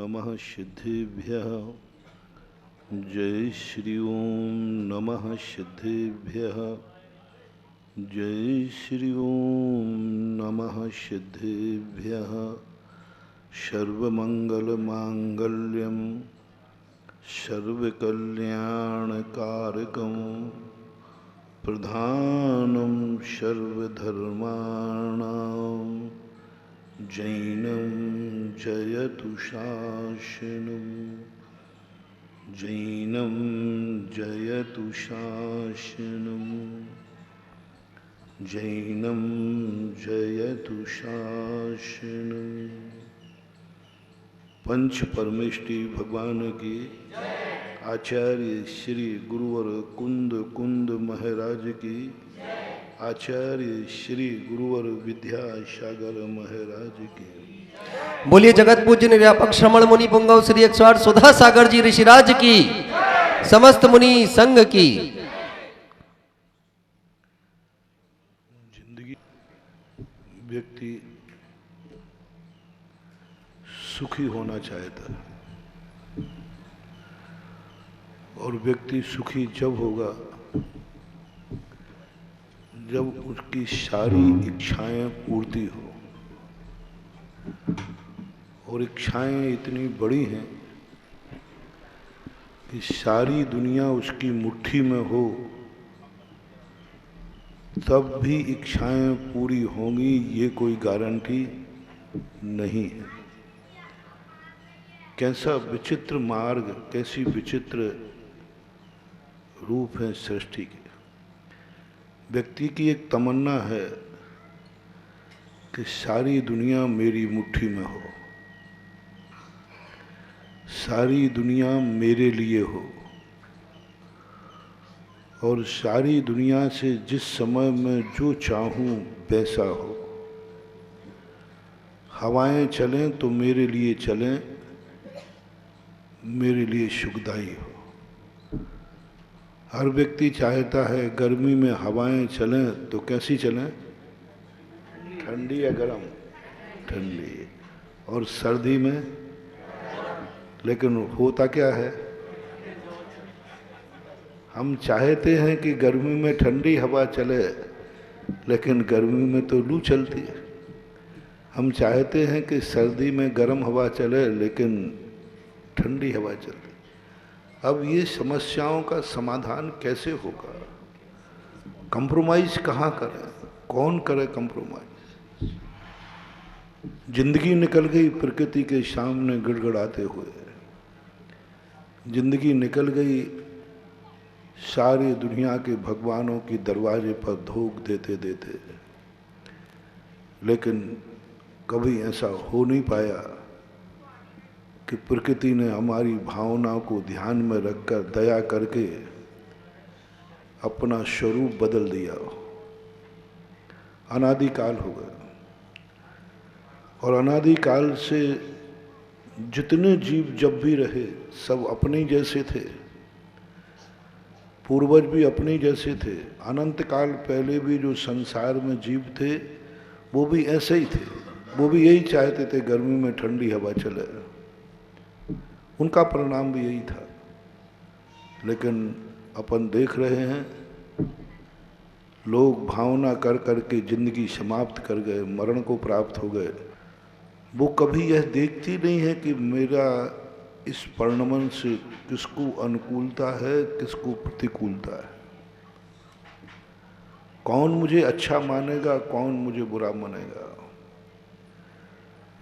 नमः सिद्धेभ्यः। जय श्री ओम नमः सिद्धेभ्यः। जय श्री ओम नमः सिद्धेभ्यः। सर्वमंगलमांगल्यं सर्वकल्याणकारकं प्रधानं सर्वधर्माणां जैनं जयतु शासनं। जैनं जयतु शासनं। जैनं जयतु शासनं। पंच परमेष्टि भगवान की, आचार्य श्री गुरुवर कुंद कुंद महाराज की, आचार्य श्री गुरुवर विद्यासागर महाराज की। बोलिए जगत पूज्य निर्व्यापक श्रमण मुनि पुंगव श्री 108 सुधा सागर जी ऋषिराज की, समस्त मुनि संघ की। जिंदगी व्यक्ति सुखी होना चाहता है और व्यक्ति सुखी जब होगा जब उसकी सारी इच्छाएं पूर्ति हो। और इच्छाएं इतनी बड़ी हैं कि सारी दुनिया उसकी मुट्ठी में हो तब भी इच्छाएं पूरी होंगी, ये कोई गारंटी नहीं है। कैसा विचित्र मार्ग, कैसी विचित्र रूप है सृष्टि के। व्यक्ति की एक तमन्ना है कि सारी दुनिया मेरी मुट्ठी में हो, सारी दुनिया मेरे लिए हो और सारी दुनिया से जिस समय मैं जो चाहूं वैसा हो। हवाएं चलें तो मेरे लिए चलें, मेरे लिए सुखदायी हो। हर व्यक्ति चाहता है गर्मी में हवाएं चलें तो कैसी चलें, ठंडी या गर्म, ठंडी। और सर्दी में, लेकिन होता क्या है, हम चाहते हैं कि गर्मी में ठंडी हवा चले लेकिन गर्मी में तो लू चलती है। हम चाहते हैं कि सर्दी में गर्म हवा चले लेकिन ठंडी हवा चलती। अब ये समस्याओं का समाधान कैसे होगा? कंप्रोमाइज कहाँ करें, कौन करे कंप्रोमाइज? जिंदगी निकल गई प्रकृति के सामने गिड़गिड़ाते हुए। जिंदगी निकल गई सारी दुनिया के भगवानों की दरवाजे पर धोख देते देते, लेकिन कभी ऐसा हो नहीं पाया कि प्रकृति ने हमारी भावनाओं को ध्यान में रखकर दया करके अपना स्वरूप बदल दिया। अनादिकाल हो गया और अनादिकाल से जितने जीव जब भी रहे सब अपने जैसे थे। पूर्वज भी अपने जैसे थे। अनंत काल पहले भी जो संसार में जीव थे वो भी ऐसे ही थे। वो भी यही चाहते थे गर्मी में ठंडी हवा चले, उनका परिणाम भी यही था। लेकिन अपन देख रहे हैं लोग भावना कर करके जिंदगी समाप्त कर गए, मरण को प्राप्त हो गए। वो कभी यह देखती नहीं है कि मेरा इस परिणमन से किसको अनुकूलता है, किसको प्रतिकूलता है, कौन मुझे अच्छा मानेगा, कौन मुझे बुरा मानेगा।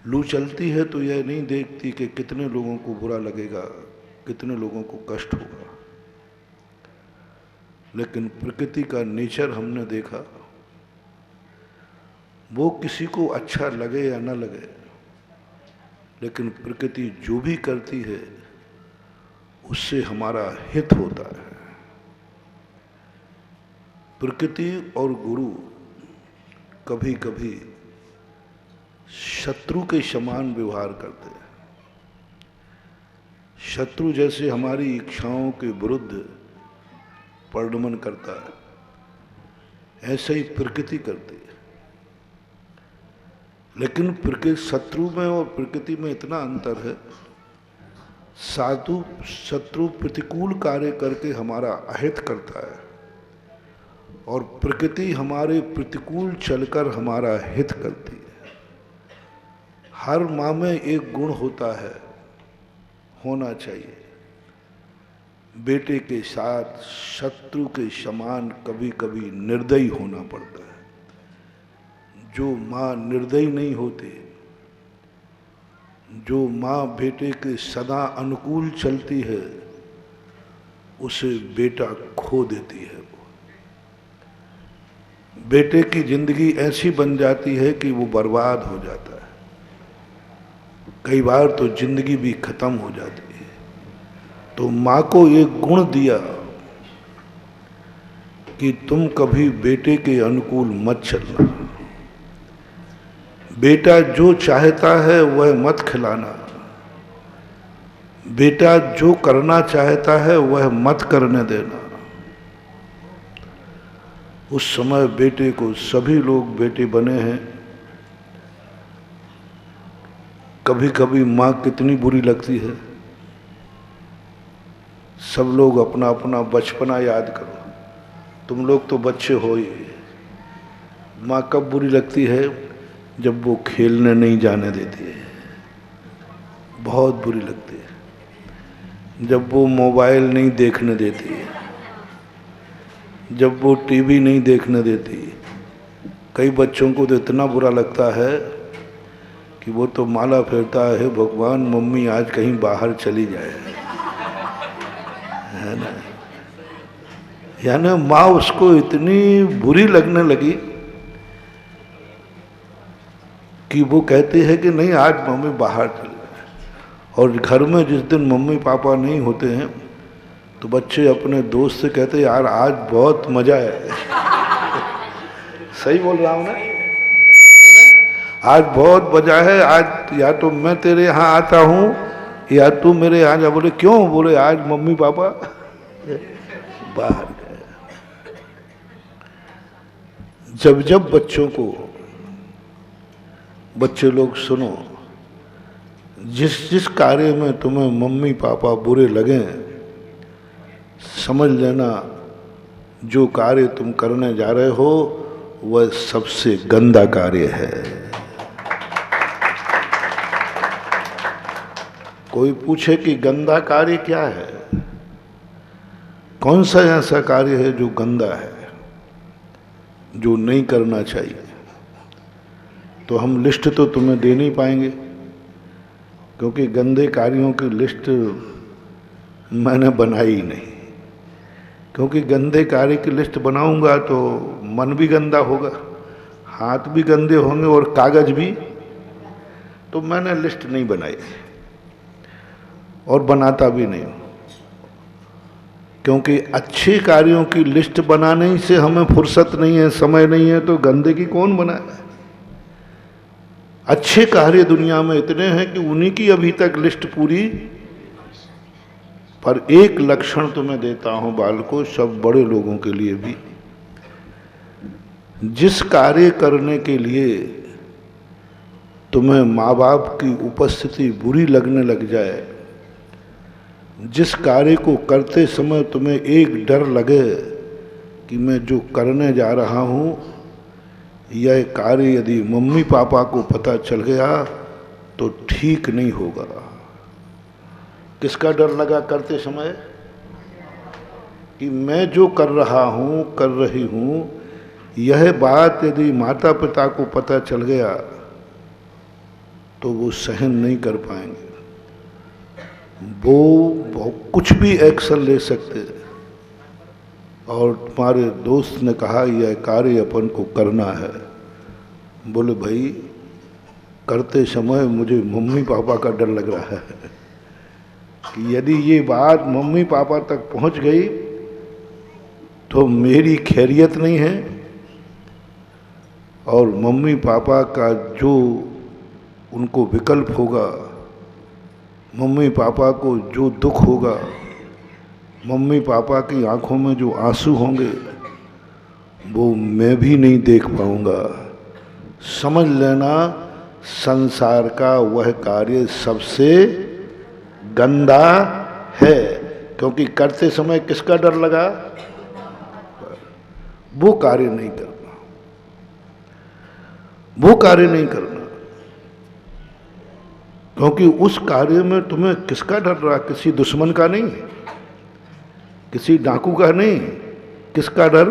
लू चलती है तो यह नहीं देखती कि कितने लोगों को बुरा लगेगा, कितने लोगों को कष्ट होगा। लेकिन प्रकृति का नेचर हमने देखा, वो किसी को अच्छा लगे या न लगे, लेकिन प्रकृति जो भी करती है उससे हमारा हित होता है। प्रकृति और गुरु कभी कभी शत्रु के समान व्यवहार करते हैं। शत्रु जैसे हमारी इच्छाओं के विरुद्ध परिणमन करता है, ऐसे ही प्रकृति करती है। लेकिन प्रकृति, शत्रु में और प्रकृति में इतना अंतर है साधु शत्रु प्रतिकूल कार्य करके हमारा अहित करता है और प्रकृति हमारे प्रतिकूल चलकर हमारा हित करती है। हर माँ में एक गुण होता है, होना चाहिए। बेटे के साथ शत्रु के समान कभी कभी निर्दयी होना पड़ता है। जो माँ निर्दयी नहीं होती, जो माँ बेटे के सदा अनुकूल चलती है, उसे बेटा खो देती है। बेटे की जिंदगी ऐसी बन जाती है कि वो बर्बाद हो जाता है। कई बार तो जिंदगी भी खत्म हो जाती है। तो माँ को एक गुण दिया कि तुम कभी बेटे के अनुकूल मत चलना। बेटा जो चाहता है वह मत खिलाना। बेटा जो करना चाहता है वह मत करने देना। उस समय बेटे को सभी लोग बेटे बने हैं। कभी कभी माँ कितनी बुरी लगती है। सब लोग अपना अपना बचपना याद करो। तुम लोग तो बच्चे हो ही। माँ कब बुरी लगती है? जब वो खेलने नहीं जाने देती है, बहुत बुरी लगती है। जब वो मोबाइल नहीं देखने देती है, जब वो टीवी नहीं देखने देती। कई बच्चों को तो इतना बुरा लगता है कि वो तो माला फेरता है, भगवान मम्मी आज कहीं बाहर चली जाए, है ना। यानी माँ उसको इतनी बुरी लगने लगी कि वो कहती है कि नहीं आज मम्मी बाहर चले जाए। और घर में जिस दिन मम्मी पापा नहीं होते हैं तो बच्चे अपने दोस्त से कहते यार आज बहुत मजा है। सही बोल रहा हूँ ना, है ना। आज बहुत मजा है, आज या तो मैं तेरे यहाँ आता हूँ या तू मेरे यहाँ जा। बोले क्यों? बोले आज मम्मी पापा बाहर गए। जब जब बच्चों को, बच्चे लोग सुनो, जिस जिस कार्य में तुम्हें मम्मी पापा बुरे लगे, समझ लेना जो कार्य तुम करने जा रहे हो वह सबसे गंदा कार्य है। कोई पूछे कि गंदा कार्य क्या है, कौन सा ऐसा कार्य है जो गंदा है, जो नहीं करना चाहिए, तो हम लिस्ट तो तुम्हें दे नहीं पाएंगे, क्योंकि गंदे कार्यों की लिस्ट मैंने बनाई नहीं। क्योंकि गंदे कार्य की लिस्ट बनाऊंगा तो मन भी गंदा होगा, हाथ भी गंदे होंगे और कागज भी। तो मैंने लिस्ट नहीं बनाई और बनाता भी नहीं, क्योंकि अच्छे कार्यों की लिस्ट बनाने से हमें फुर्सत नहीं है, समय नहीं है, तो गंदे की कौन बनाए। अच्छे कार्य दुनिया में इतने हैं कि उन्हीं की अभी तक लिस्ट पूरी। पर एक लक्षण तुम्हें देता हूं बालकों, सब बड़े लोगों के लिए भी। जिस कार्य करने के लिए तुम्हें माँ बाप की उपस्थिति बुरी लगने लग जाए, जिस कार्य को करते समय तुम्हें एक डर लगे कि मैं जो करने जा रहा हूं यह कार्य यदि मम्मी पापा को पता चल गया तो ठीक नहीं होगा। किसका डर लगा करते समय? कि मैं जो कर रहा हूं, कर रही हूं, यह बात यदि माता पिता को पता चल गया तो वो सहन नहीं कर पाएंगे। वो कुछ भी एक्शन ले सकते। और तुम्हारे दोस्त ने कहा यह कार्य अपन को करना है। बोले भाई करते समय मुझे मम्मी पापा का डर लग रहा है कि यदि ये बात मम्मी पापा तक पहुंच गई तो मेरी खैरियत नहीं है, और मम्मी पापा का जो उनको विकल्प होगा, मम्मी पापा को जो दुख होगा, मम्मी पापा की आंखों में जो आंसू होंगे वो मैं भी नहीं देख पाऊंगा। समझ लेना संसार का वह कार्य सबसे गंदा है, क्योंकि करते समय किसका डर लगा? वो कार्य नहीं करना, वो कार्य नहीं करना, क्योंकि उस कार्य में तुम्हें किसका डर रहा? किसी दुश्मन का नहीं, किसी डाकू का नहीं। किसका डर?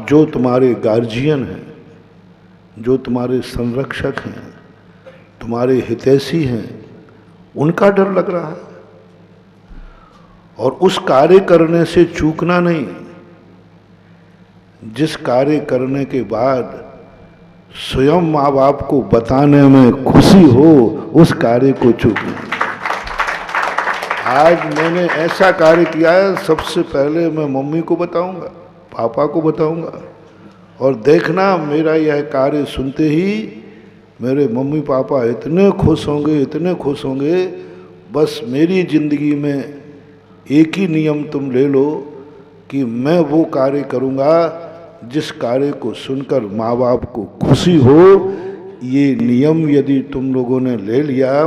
जो तुम्हारे गार्जियन हैं, जो तुम्हारे संरक्षक हैं, तुम्हारे हितैषी हैं, उनका डर लग रहा है। और उस कार्य करने से चूकना नहीं, जिस कार्य करने के बाद स्वयं माँ बाप को बताने में खुशी हो, उस कार्य को चूकना। आज मैंने ऐसा कार्य किया है, सबसे पहले मैं मम्मी को बताऊंगा, पापा को बताऊंगा, और देखना मेरा यह कार्य सुनते ही मेरे मम्मी पापा इतने खुश होंगे, इतने खुश होंगे। बस मेरी जिंदगी में एक ही नियम तुम ले लो कि मैं वो कार्य करूंगा जिस कार्य को सुनकर माँ बाप को खुशी हो। ये नियम यदि तुम लोगों ने ले लिया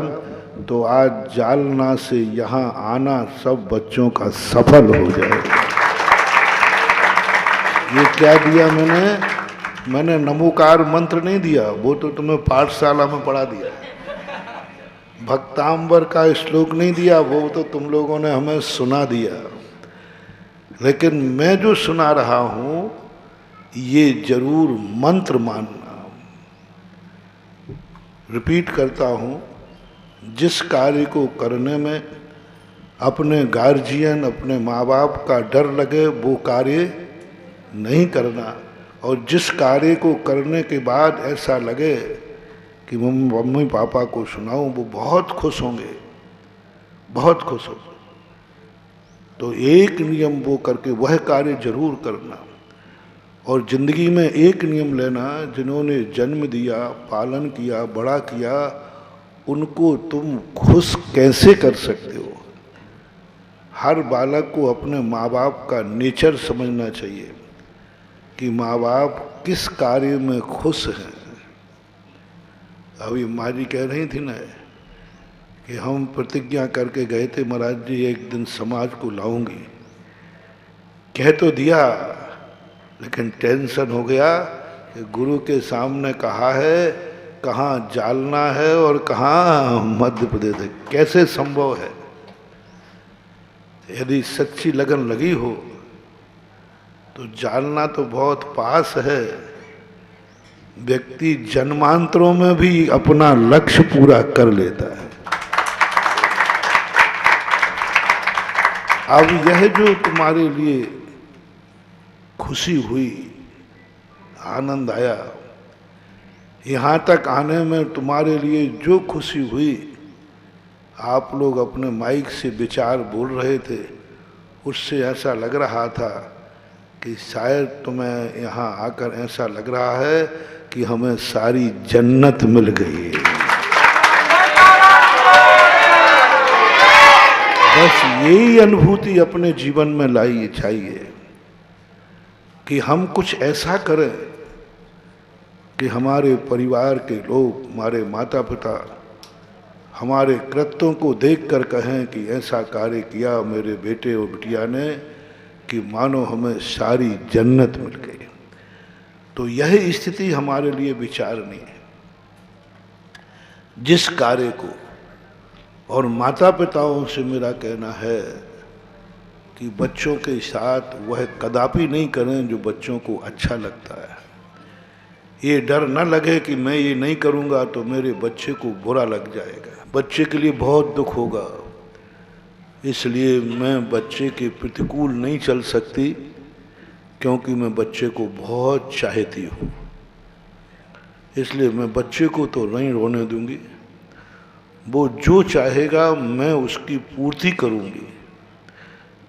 तो आज जालना से यहाँ आना सब बच्चों का सफल हो जाएगा। ये क्या दिया मैंने नमोकार मंत्र नहीं दिया, वो तो तुम्हें पाठशाला में पढ़ा दिया। भक्तांबर का श्लोक नहीं दिया, वो तो तुम लोगों ने हमें सुना दिया। लेकिन मैं जो सुना रहा हूँ ये जरूर मंत्र मानना। रिपीट करता हूँ, जिस कार्य को करने में अपने गार्जियन, अपने माँ बाप का डर लगे वो कार्य नहीं करना, और जिस कार्य को करने के बाद ऐसा लगे कि मम्मी पापा को सुनाऊं, वो बहुत खुश होंगे, बहुत खुश होंगे, तो एक नियम वो करके वह कार्य जरूर करना। और जिंदगी में एक नियम लेना, जिन्होंने जन्म दिया, पालन किया, बड़ा किया, उनको तुम खुश कैसे कर सकते हो। हर बालक को अपने माँ बाप का नेचर समझना चाहिए कि माँ बाप किस कार्य में खुश हैं। अभी माँ जी कह रही थी ना कि हम प्रतिज्ञा करके गए थे, महाराज जी एक दिन समाज को लाऊंगी। कह तो दिया, लेकिन टेंशन हो गया कि गुरु के सामने कहा है, कहाँ जालना है और कहाँ मध्य प्रदेश है, कैसे संभव है। यदि सच्ची लगन लगी हो तो जालना तो बहुत पास है। व्यक्ति जन्मांतरों में भी अपना लक्ष्य पूरा कर लेता है। अब यह जो तुम्हारे लिए खुशी हुई, आनंद आया, यहाँ तक आने में तुम्हारे लिए जो खुशी हुई, आप लोग अपने माइक से विचार बोल रहे थे, उससे ऐसा लग रहा था कि शायद तुम्हें यहाँ आकर ऐसा लग रहा है कि हमें सारी जन्नत मिल गई है। बस यही अनुभूति अपने जीवन में लाई चाहिए कि हम कुछ ऐसा करें कि हमारे परिवार के लोग, हमारे माता पिता हमारे कृत्यों को देखकर कहें कि ऐसा कार्य किया मेरे बेटे और बिटिया ने कि मानो हमें सारी जन्नत मिल गई। तो यह स्थिति हमारे लिए विचारनीय है। जिस कार्य को, और माता पिताओं से मेरा कहना है कि बच्चों के साथ वह कदापि नहीं करें जो बच्चों को अच्छा लगता है। ये डर न लगे कि मैं ये नहीं करूँगा तो मेरे बच्चे को बुरा लग जाएगा, बच्चे के लिए बहुत दुख होगा, इसलिए मैं बच्चे के प्रतिकूल नहीं चल सकती, क्योंकि मैं बच्चे को बहुत चाहती हूँ। इसलिए मैं बच्चे को तो नहीं रोने दूंगी, वो जो चाहेगा मैं उसकी पूर्ति करूँगी,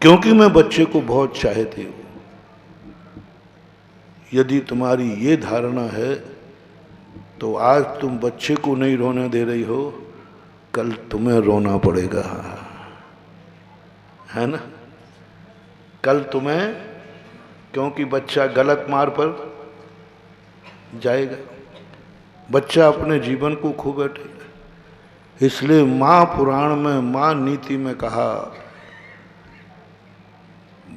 क्योंकि मैं बच्चे को बहुत चाहती हूँ। यदि तुम्हारी ये धारणा है तो आज तुम बच्चे को नहीं रोने दे रही हो, कल तुम्हें रोना पड़ेगा, है ना। कल तुम्हें, क्योंकि बच्चा गलत मार्ग पर जाएगा, बच्चा अपने जीवन को खो बैठेगा। इसलिए महापुराण में, महानीति में कहा,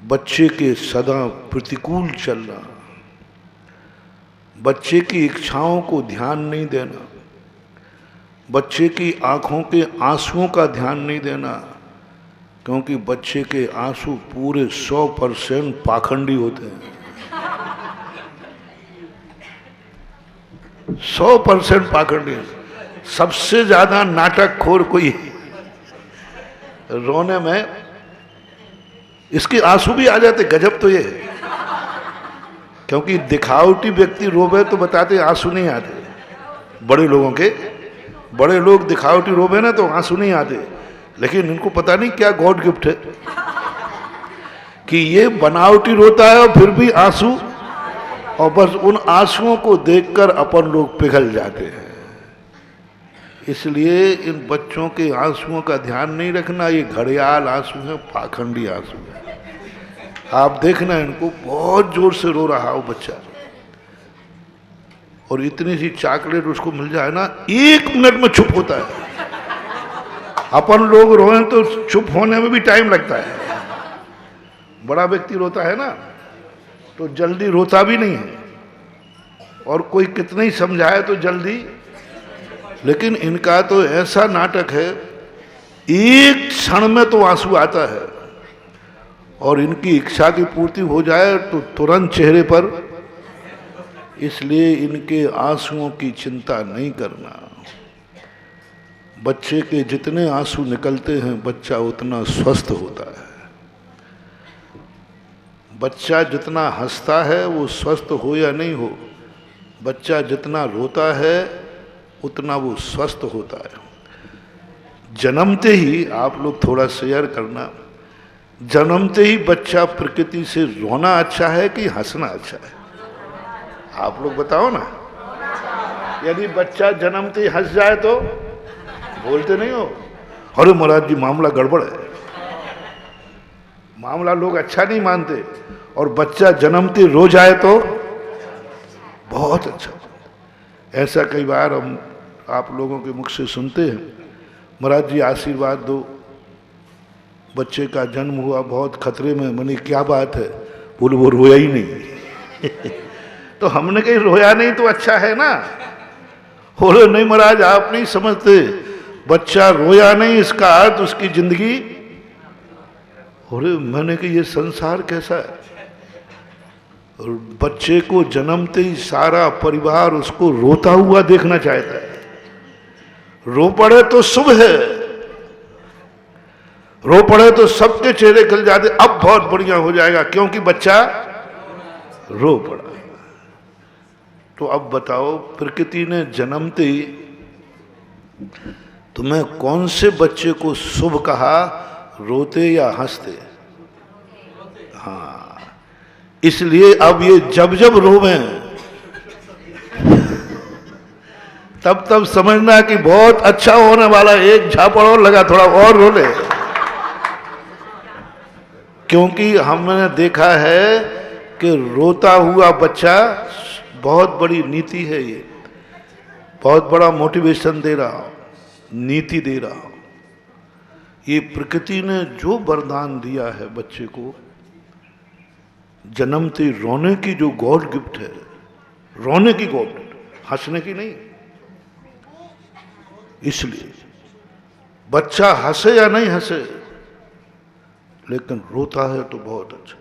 बच्चे के सदा प्रतिकूल चलना, बच्चे की इच्छाओं को ध्यान नहीं देना, बच्चे की आंखों के आंसुओं का ध्यान नहीं देना, क्योंकि बच्चे के आंसू पूरे 100% पाखंडी होते हैं। 100% पाखंडी। सबसे ज्यादा नाटकखोर कोई रोने में, इसके आंसू भी आ जाते। गजब तो ये है, क्योंकि दिखावटी व्यक्ति रोवे तो बताते आंसू नहीं आते। बड़े लोगों के, बड़े लोग दिखावटी रोवे ना तो आंसू नहीं आते, लेकिन इनको पता नहीं क्या गॉड गिफ्ट है कि ये बनावटी रोता है और फिर भी आंसू, और बस उन आंसुओं को देखकर अपन लोग पिघल जाते हैं। इसलिए इन बच्चों के आंसुओं का ध्यान नहीं रखना। ये घड़ियाल आंसू है, पाखंडी आंसू है। आप देखना, इनको बहुत जोर से रो रहा हो बच्चा, और इतनी सी चॉकलेट उसको मिल जाए ना, 1 मिनट में चुप होता है। अपन लोग रोएं तो चुप होने में भी टाइम लगता है। बड़ा व्यक्ति रोता है ना तो जल्दी रोता भी नहीं है, और कोई कितना ही समझाए तो जल्दी। लेकिन इनका तो ऐसा नाटक है, 1 क्षण में तो आंसू आता है, और इनकी इच्छा की पूर्ति हो जाए तो तुरंत चेहरे पर। इसलिए इनके आंसुओं की चिंता नहीं करना। बच्चे के जितने आंसू निकलते हैं, बच्चा उतना स्वस्थ होता है। बच्चा जितना हंसता है वो स्वस्थ हो या नहीं हो, बच्चा जितना रोता है उतना वो स्वस्थ होता है। जन्मते ही, आप लोग थोड़ा शेयर करना, जन्मते ही बच्चा प्रकृति से रोना अच्छा है कि हंसना अच्छा है? आप लोग बताओ ना। यदि बच्चा जन्मते ही हंस जाए तो बोलते नहीं हो, अरे महाराज जी मामला गड़बड़ है, मामला लोग अच्छा नहीं मानते। और बच्चा जन्मते रो जाए तो बहुत अच्छा। ऐसा कई बार हम आप लोगों के मुख से सुनते हैं, महाराज जी आशीर्वाद दो, बच्चे का जन्म हुआ, बहुत खतरे में। मैंने क्या बात है? बोले वो रोया ही नहीं। तो हमने कहीं रोया नहीं तो अच्छा है ना। बोले नहीं महाराज आप नहीं समझते, बच्चा रोया नहीं इसका अर्थ उसकी जिंदगी। बोले मैंने कहा ये संसार कैसा है? और बच्चे को जन्मते ही सारा परिवार उसको रोता हुआ देखना चाहता है। रो पड़े तो शुभ है, रो पड़े तो सबके चेहरे खिल जाते, अब बहुत बढ़िया हो जाएगा क्योंकि बच्चा रो पड़ा। तो अब बताओ, प्रकृति ने जन्मते ही तुम्हें कौन से बच्चे को शुभ कहा, रोते या हंसते? हाँ, इसलिए अब ये जब जब रोवे तब तब समझना कि बहुत अच्छा होने वाला, एक झापड़ और लगा, थोड़ा और रो ले। क्योंकि हमने देखा है कि रोता हुआ बच्चा, बहुत बड़ी नीति है ये, बहुत बड़ा मोटिवेशन दे रहा हो, नीति दे रहा हो। ये प्रकृति ने जो वरदान दिया है बच्चे को, जन्मते रोने की जो गॉड गिफ्ट है, रोने की गॉड गिफ्ट, हंसने की नहीं। इसलिए बच्चा हंसे या नहीं हंसे, लेकिन रोता है तो बहुत अच्छा।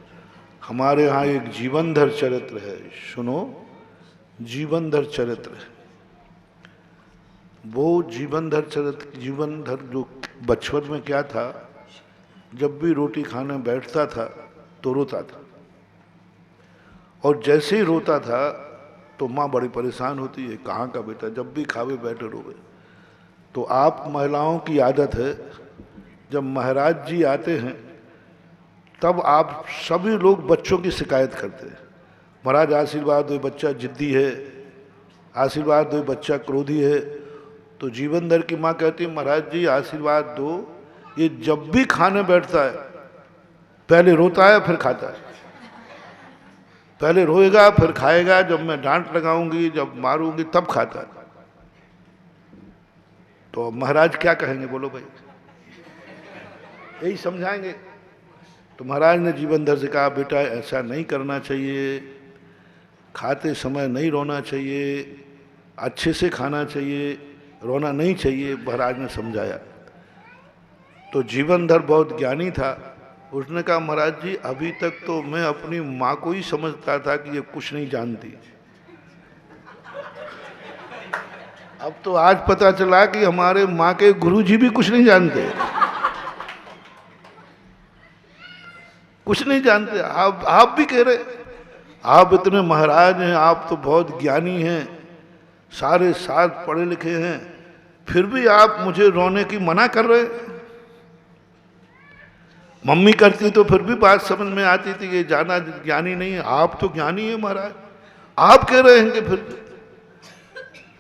हमारे यहाँ एक जीवनधर चरित्र है, सुनो, जीवनधर चरित्र है। वो जीवनधर चरित्र, जीवनधर जो बचपन में क्या था, जब भी रोटी खाने बैठता था तो रोता था, और जैसे ही रोता था तो माँ बड़ी परेशान होती है, कहाँ का बेटा, जब भी खावे बैठे रोवे। तो आप महिलाओं की आदत है, जब महाराज जी आते हैं तब आप सभी लोग बच्चों की शिकायत करते हैं, महाराज आशीर्वाद दो, बच्चा जिद्दी है, आशीर्वाद दो, बच्चा क्रोधी है। तो जीवनधर की माँ कहती है, महाराज जी आशीर्वाद दो, ये जब भी खाने बैठता है पहले रोता है फिर खाता है, पहले रोएगा फिर खाएगा, जब मैं डांट लगाऊंगी, जब मारूंगी तब खाता है। तो महाराज क्या कहेंगे बोलो भाई, यही समझाएंगे। तो महाराज ने जीवनधर से कहा बेटा ऐसा नहीं करना चाहिए, खाते समय नहीं रोना चाहिए, अच्छे से खाना चाहिए, रोना नहीं चाहिए। महाराज ने समझाया। तो जीवनधर बहुत ज्ञानी था, उसने कहा महाराज जी अभी तक तो मैं अपनी माँ को ही समझता था कि ये कुछ नहीं जानती, अब तो आज पता चला कि हमारे माँ के गुरुजी भी कुछ नहीं जानते, कुछ नहीं जानते। आप भी कह रहे, आप इतने महाराज हैं, आप तो बहुत ज्ञानी हैं, सारे साथ पढ़े लिखे हैं, फिर भी आप मुझे रोने की मना कर रहे। मम्मी करती तो फिर भी बात समझ में आती थी, ये ज्यादा ज्ञानी नहीं है, आप तो ज्ञानी है महाराज, आप कह रहे हैं कि फिर।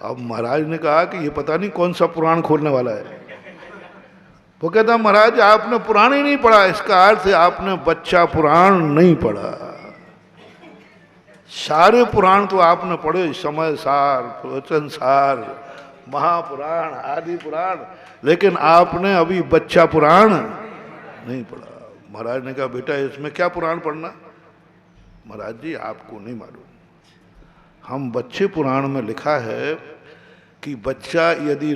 अब महाराज ने कहा कि ये पता नहीं कौन सा पुराण खोलने वाला है। वो कहता महाराज आपने पुराण ही नहीं पढ़ा, इसका अर्थ है आपने बच्चा पुराण नहीं पढ़ा। सारे पुराण तो आपने पढ़े, समय सार, प्रवचन सार, महापुराण, आदि पुराण, लेकिन आपने अभी बच्चा पुराण नहीं पढ़ा। महाराज ने कहा बेटा इसमें क्या पुराण पढ़ना। महाराज जी आपको नहीं मालूम, हम बच्चे पुराण में लिखा है कि बच्चा यदि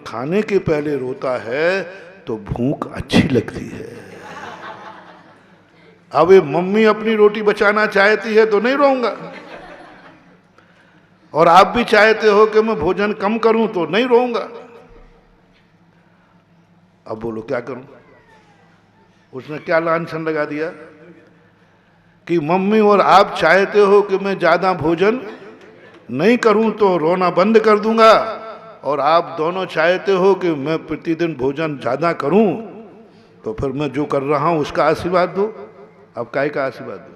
खाने के पहले रोता है तो भूख अच्छी लगती है। अब ये मम्मी अपनी रोटी बचाना चाहती है तो नहीं रोऊंगा, और आप भी चाहते हो कि मैं भोजन कम करूं तो नहीं रोऊंगा। अब बोलो क्या करूं। उसने क्या लांछन लगा दिया कि मम्मी और आप चाहते हो कि मैं ज्यादा भोजन नहीं करूं तो रोना बंद कर दूंगा, और आप दोनों चाहते हो कि मैं प्रतिदिन भोजन ज्यादा करूं, तो फिर मैं जो कर रहा हूं उसका आशीर्वाद दो। अब काय का आशीर्वाद दो।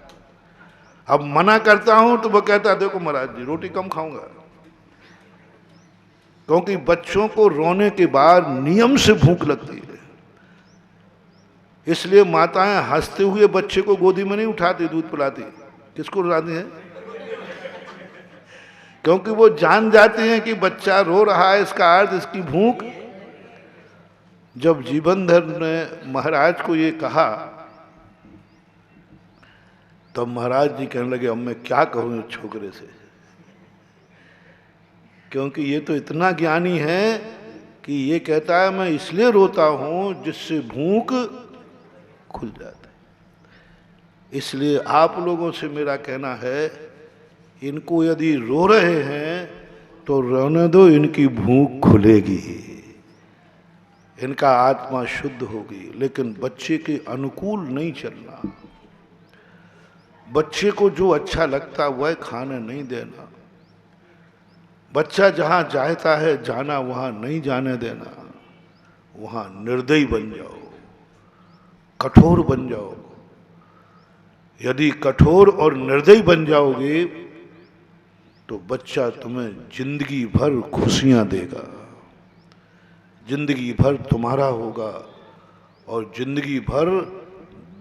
अब मना करता हूं तो वो कहता देखो महाराज जी रोटी कम खाऊंगा, क्योंकि बच्चों को रोने के बाद नियम से भूख लगती है। इसलिए माताएं हंसते हुए बच्चे को गोदी में नहीं उठाती, दूध पिलाती। किसको रुलाती हैं? क्योंकि वो जान जाते हैं कि बच्चा रो रहा है, इसका अर्थ इसकी भूख। जब जीवनधर ने महाराज को ये कहा तो महाराज जी कहने लगे अब मैं क्या कहूं इस छोकरे से, क्योंकि ये तो इतना ज्ञानी है कि ये कहता है मैं इसलिए रोता हूं जिससे भूख खुल जाता है। इसलिए आप लोगों से मेरा कहना है इनको यदि रो रहे हैं तो रोने दो, इनकी भूख खुलेगी, इनका आत्मा शुद्ध होगी, लेकिन बच्चे के अनुकूल नहीं चलना। बच्चे को जो अच्छा लगता वह खाने नहीं देना। बच्चा जहां चाहता है जाना वहां नहीं जाने देना। वहां निर्दयी बन जाओ, कठोर बन जाओ। यदि कठोर और निर्दयी बन जाओगे तो बच्चा तुम्हें जिंदगी भर खुशियां देगा, जिंदगी भर तुम्हारा होगा, और जिंदगी भर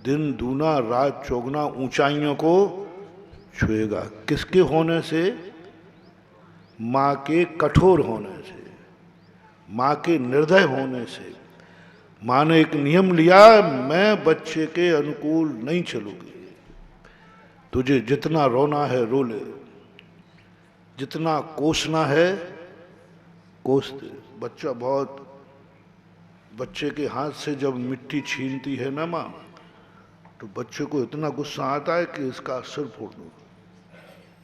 दिन दूना रात चौगुना ऊंचाइयों को छुएगा। किसके होने से? माँ के कठोर होने से, माँ के निर्दय होने से। माँ ने एक नियम लिया, मैं बच्चे के अनुकूल नहीं चलूंगी, तुझे जितना रोना है रो ले, जितना कोसना है कोस दे। बच्चा बहुत, बच्चे के हाथ से जब मिट्टी छीनती है ना माँ, तो बच्चे को इतना गुस्सा आता है कि इसका सिर फोड़ दो,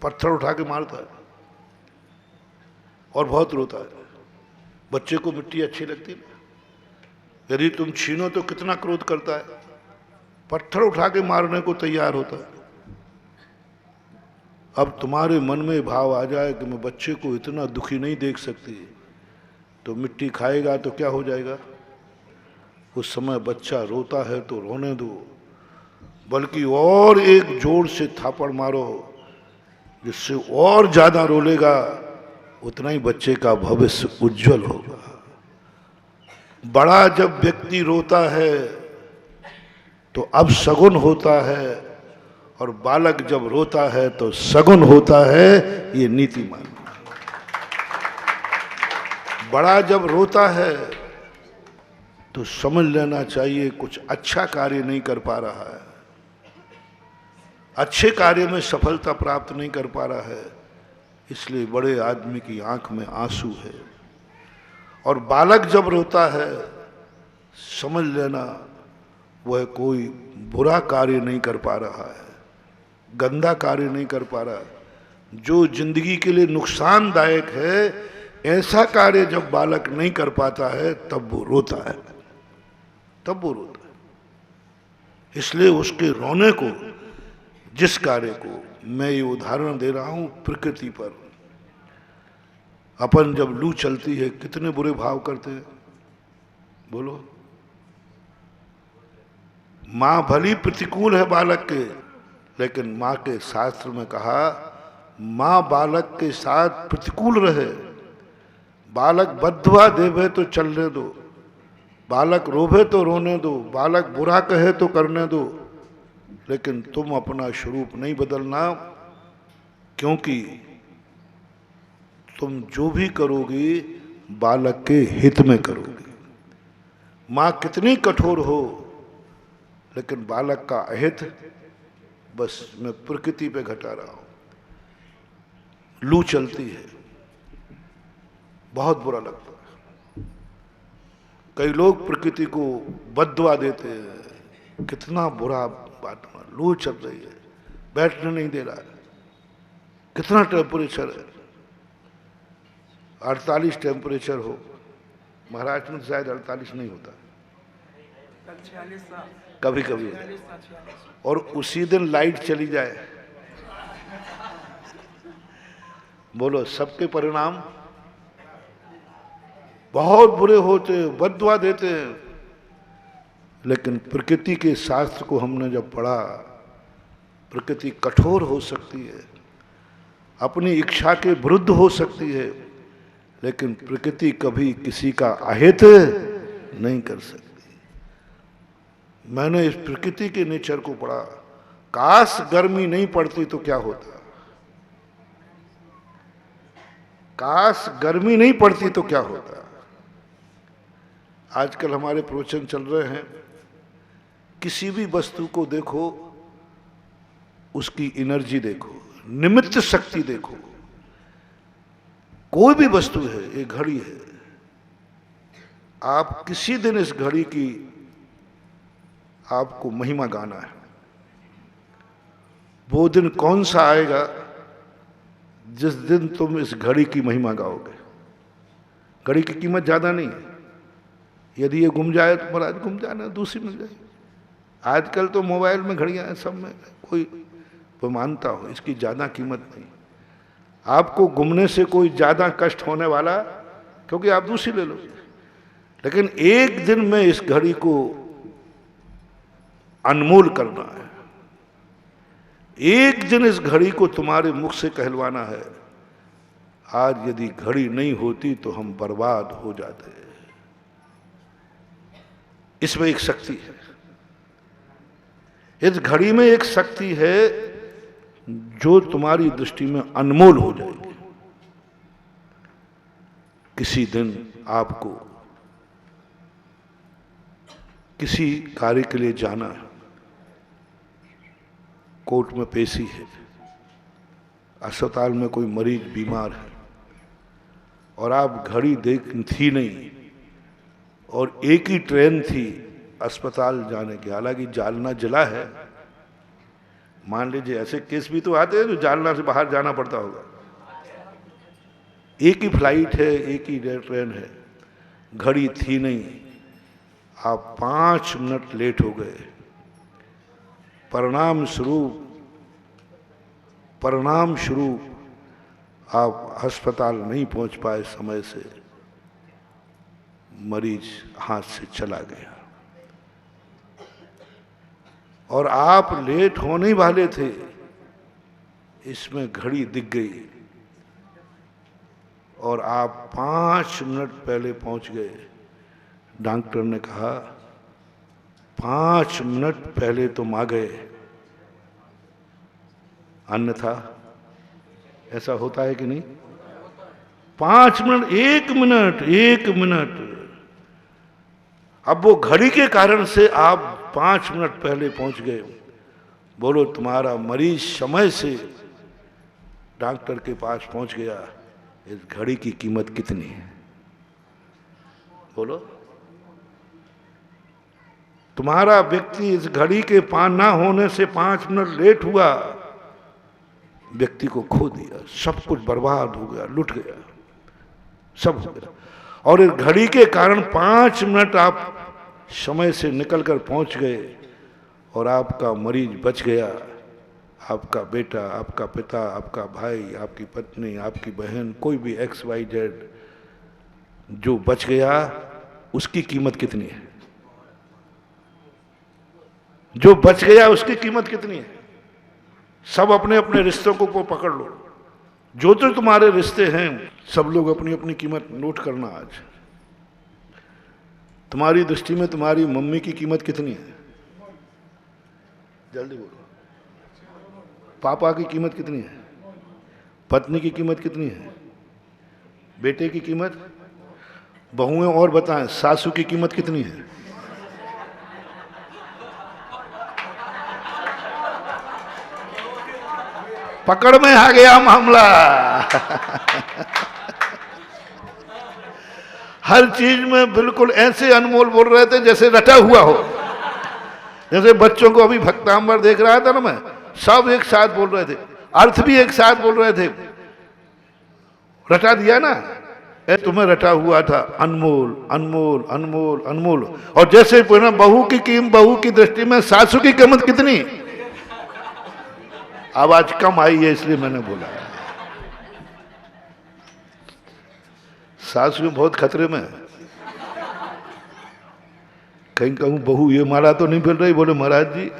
पत्थर उठा के मारता है और बहुत रोता है। बच्चे को मिट्टी अच्छी लगती है, यदि तुम छीनो तो कितना क्रोध करता है, पत्थर उठा के मारने को तैयार होता है। अब तुम्हारे मन में भाव आ जाए कि मैं बच्चे को इतना दुखी नहीं देख सकती, तो मिट्टी खाएगा तो क्या हो जाएगा? उस समय बच्चा रोता है तो रोने दो, बल्कि और एक जोर से थापड़ मारो, जिससे और ज्यादा रोलेगा, उतना ही बच्चे का भविष्य उज्जवल होगा। बड़ा जब व्यक्ति रोता है तो अब सगुन होता है, और बालक जब रोता है तो सगुन होता है। ये नीति मान। बड़ा जब रोता है तो समझ लेना चाहिए कुछ अच्छा कार्य नहीं कर पा रहा है, अच्छे कार्य में सफलता प्राप्त नहीं कर पा रहा है, इसलिए बड़े आदमी की आंख में आंसू है। और बालक जब रोता है समझ लेना वह कोई बुरा कार्य नहीं कर पा रहा है, गंदा कार्य नहीं कर पा रहा। जो जिंदगी के लिए नुकसानदायक है ऐसा कार्य जब बालक नहीं कर पाता है तब वो रोता है, तब वो रोता है। इसलिए उसके रोने को, जिस कार्य को मैं ये उदाहरण दे रहा हूं प्रकृति पर, अपन जब लू चलती है कितने बुरे भाव करते हैं, बोलो। मां भली प्रतिकूल है बालक के, लेकिन मां के शास्त्र में कहा मां बालक के साथ प्रतिकूल रहे। बालक बद्दुआ देवे तो चलने दो, बालक रोवे तो रोने दो, बालक बुरा कहे तो करने दो, लेकिन तुम अपना स्वरूप नहीं बदलना, क्योंकि तुम जो भी करोगी बालक के हित में करोगी। मां कितनी कठोर हो लेकिन बालक का अहित, बस मैं प्रकृति पे घटा रहा हूं। लू चलती है, बहुत बुरा लगता है। कई लोग प्रकृति को बद्दुआ देते हैं, कितना बुरा बात। लू चल रही है, बैठने नहीं दे रहा है, कितना टेम्परेचर है, 48 टेम्परेचर हो। महाराष्ट्र में शायद 48 नहीं होता, कभी कभी, और उसी दिन लाइट चली जाए, बोलो सबके परिणाम बहुत बुरे होते, बद्दुआ देते हैं। लेकिन प्रकृति के शास्त्र को हमने जब पढ़ा, प्रकृति कठोर हो सकती है, अपनी इच्छा के विरुद्ध हो सकती है, लेकिन प्रकृति कभी किसी का अहित नहीं कर सकती। मैंने इस प्रकृति के नेचर को पढ़ा। काश गर्मी नहीं पड़ती तो क्या होता, काश गर्मी नहीं पड़ती तो क्या होता। आजकल हमारे प्रवचन चल रहे हैं, किसी भी वस्तु को देखो, उसकी एनर्जी देखो, निमित्त शक्ति देखो। कोई भी वस्तु है, एक घड़ी है, आप किसी दिन इस घड़ी की आपको महिमा गाना है, वो दिन कौन सा आएगा जिस दिन तुम इस घड़ी की महिमा गाओगे। घड़ी की कीमत ज्यादा नहीं है, यदि ये गुम जाए तो महाराज गुम जाना, दूसरी मिल जाए। आजकल तो मोबाइल में घड़ियां हैं, सब में, कोई वो मानता हो इसकी ज्यादा कीमत नहीं। आपको गुमने से कोई ज्यादा कष्ट होने वाला, क्योंकि आप दूसरी ले लो। लेकिन एक दिन में इस घड़ी को अनमोल करना है, एक दिन इस घड़ी को तुम्हारे मुख से कहलवाना है, आज यदि घड़ी नहीं होती तो हम बर्बाद हो जाते। इसमें एक शक्ति है, इस घड़ी में एक शक्ति है जो तुम्हारी दृष्टि में अनमोल हो जाएगी। किसी दिन आपको किसी कार्य के लिए जाना है, कोर्ट में पेशी है, अस्पताल में कोई मरीज बीमार है, और आप घड़ी देख थी नहीं, और एक ही ट्रेन थी अस्पताल जाने की, हालांकि जालना जिला है। मान लीजिए ऐसे केस भी तो आते हैं जो जालना से बाहर जाना पड़ता होगा। एक ही फ्लाइट है, एक ही ट्रेन है, घड़ी थी नहीं, आप 5 मिनट लेट हो गए। परिणाम स्वरूप आप अस्पताल नहीं पहुंच पाए समय से, मरीज हाथ से चला गया। और आप लेट होने वाले थे, इसमें घड़ी दिख गई और आप 5 मिनट पहले पहुंच गए। डॉक्टर ने कहा 5 मिनट पहले तुम आ गए, अन्यथा। ऐसा होता है कि नहीं? 5 मिनट, 1 मिनट, 1 मिनट। अब वो घड़ी के कारण से आप 5 मिनट पहले पहुंच गए। बोलो तुम्हारा मरीज समय से डॉक्टर के पास पहुंच गया, इस घड़ी की कीमत कितनी है? बोलो। तुम्हारा व्यक्ति इस घड़ी के ना होने से 5 मिनट लेट हुआ, व्यक्ति को खो दिया, सब कुछ बर्बाद हो गया, लुट गया, सब हो गया। और इस घड़ी के कारण 5 मिनट आप समय से निकलकर पहुंच गए और आपका मरीज बच गया। आपका बेटा, आपका पिता, आपका भाई, आपकी पत्नी, आपकी बहन, कोई भी XYZ जो बच गया, उसकी कीमत कितनी है? जो बच गया उसकी कीमत कितनी है? सब अपने अपने रिश्तों को पकड़ लो, जो जो तुम्हारे रिश्ते हैं सब लोग अपनी अपनी कीमत नोट करना। आज तुम्हारी दृष्टि में तुम्हारी मम्मी की कीमत कितनी है? जल्दी बोलो। पापा की कीमत कितनी है? पत्नी की कीमत कितनी है? बेटे की कीमत? बहुएं और बताएं, सासू की कीमत कितनी है? पकड़ में आ गया मामला। हर चीज में बिल्कुल ऐसे अनमोल बोल रहे थे जैसे रटा हुआ हो। जैसे बच्चों को अभी भक्तांबर देख रहा था ना मैं, सब एक साथ बोल रहे थे, अर्थ भी एक साथ बोल रहे थे। रटा दिया ना, तुम्हें रटा हुआ था अनमोल अनमोल अनमोल अनमोल। और जैसे बहू की दृष्टि में सासू की कीमत कितनी? आवाज कम आई है इसलिए मैंने बोला। सासू बहुत खतरे में है। कहीं कहूं बहू ये माला तो नहीं मिल रही, बोले महाराज जी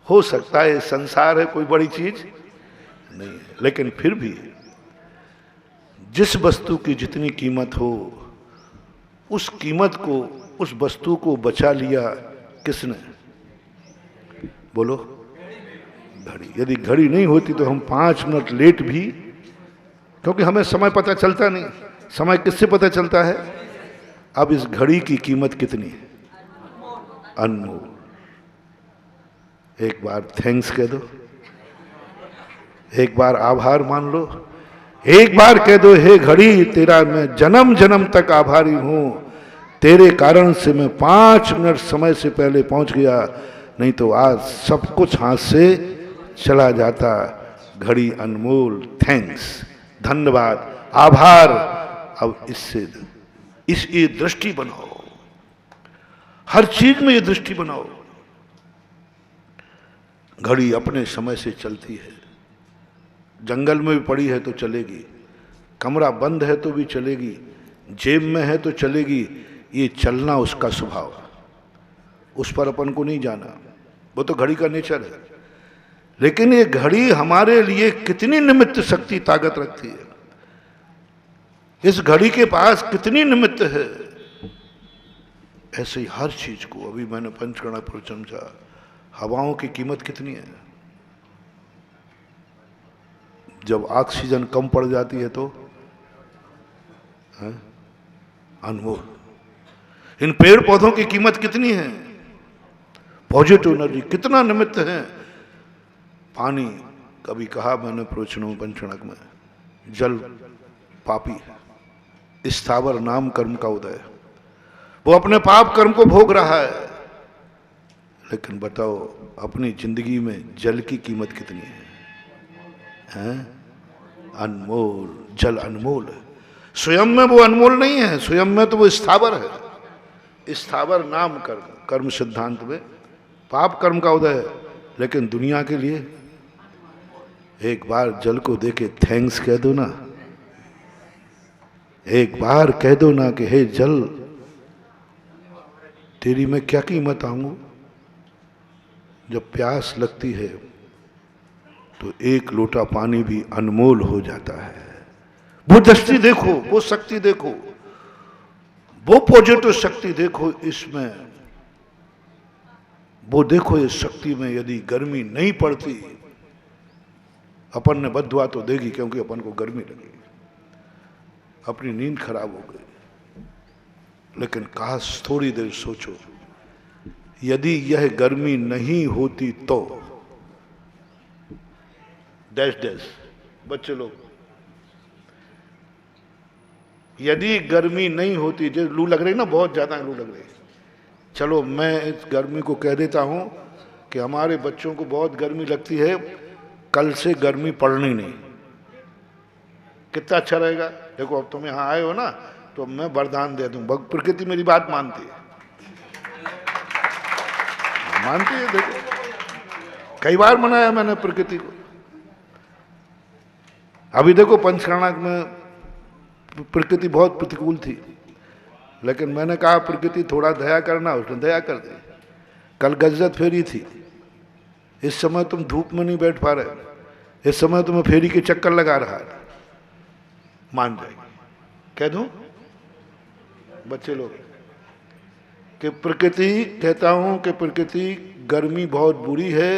हो सकता है संसार है, कोई बड़ी चीज नहीं है, लेकिन फिर भी जिस वस्तु की जितनी कीमत हो, उस कीमत को, उस वस्तु को बचा लिया किसने? बोलो। घड़ी। यदि घड़ी नहीं होती तो हम 5 मिनट लेट भी, क्योंकि हमें समय पता चलता नहीं। समय किससे पता चलता है? अब इस घड़ी की कीमत कितनी है? अनमोल। एक बार थैंक्स कह दो, एक बार आभार मान लो, एक बार कह दो हे घड़ी तेरा मैं जन्म जन्म तक आभारी हूं, तेरे कारण से मैं 5 मिनट समय से पहले पहुंच गया, नहीं तो आज सब कुछ हाथ से चला जाता। घड़ी अनमोल, थैंक्स, धन्यवाद, आभार। अब इससे ये दृष्टि बनाओ, हर चीज में ये दृष्टि बनाओ। घड़ी अपने समय से चलती है, जंगल में भी पड़ी है तो चलेगी, कमरा बंद है तो भी चलेगी, जेब में है तो चलेगी। ये चलना उसका स्वभाव, उस पर अपन को नहीं जाना, वो तो घड़ी का नेचर है। लेकिन ये घड़ी हमारे लिए कितनी निमित्त शक्ति ताकत रखती है, इस घड़ी के पास कितनी निमित्त है। ऐसे ही हर चीज को, अभी मैंने पंचकर्णा पर समझा, हवाओं की कीमत कितनी है। जब ऑक्सीजन कम पड़ जाती है तो अनमोल। इन पेड़ पौधों की कीमत कितनी है, पॉजिटिव एनर्जी कितना निमित्त है। पानी, कभी कहा मैंने प्रवचनों पंचणक में, जल पापी है, स्थावर नाम कर्म का उदय, वो अपने पाप कर्म को भोग रहा है। लेकिन बताओ अपनी जिंदगी में जल की कीमत कितनी है? अनमोल। जल अनमोल है, स्वयं में वो अनमोल नहीं है, स्वयं में तो वो स्थावर है। स्थावर नाम कर्म, कर्म सिद्धांत में पाप कर्म का उदय है। लेकिन दुनिया के लिए एक बार जल को देके थैंक्स कह दो ना, एक बार कह दो ना कि हे जल तेरी मैं क्या कीमत आऊं। जब प्यास लगती है तो एक लोटा पानी भी अनमोल हो जाता है। वो दृष्टि देखो, वो शक्ति देखो, वो पॉजिटिव शक्ति देखो इसमें। वो देखो इस शक्ति में यदि गर्मी नहीं पड़ती अपन ने बद्दुआ तो देगी क्योंकि अपन को गर्मी लगेगी, अपनी नींद खराब हो गई। लेकिन काश थोड़ी देर सोचो, यदि यह गर्मी नहीं होती तो डैश डैश बच्चे लोग, यदि गर्मी नहीं होती, जो लू लग रही ना, बहुत ज्यादा लू लग रही, चलो मैं इस गर्मी को कह देता हूं कि हमारे बच्चों को बहुत गर्मी लगती है, कल से गर्मी पड़नी नहीं। कितना अच्छा रहेगा। देखो अब तुम यहां आए हो ना, तो मैं वरदान दे दूं, प्रकृति मेरी बात मानती है, मानती है। देखो कई बार मनाया मैंने प्रकृति को। अभी देखो पंचकर्णाक में प्रकृति बहुत प्रतिकूल थी, लेकिन मैंने कहा प्रकृति थोड़ा दया करना, उसने दया कर दी। कल गजरत फेरी थी, इस समय तुम धूप में नहीं बैठ पा रहे, इस समय तुम्हें फेरी के चक्कर लगा रहा है, मान जाएगी। कह दूं बच्चे लोग कि प्रकृति, कहता हूं कि प्रकृति गर्मी बहुत बुरी है,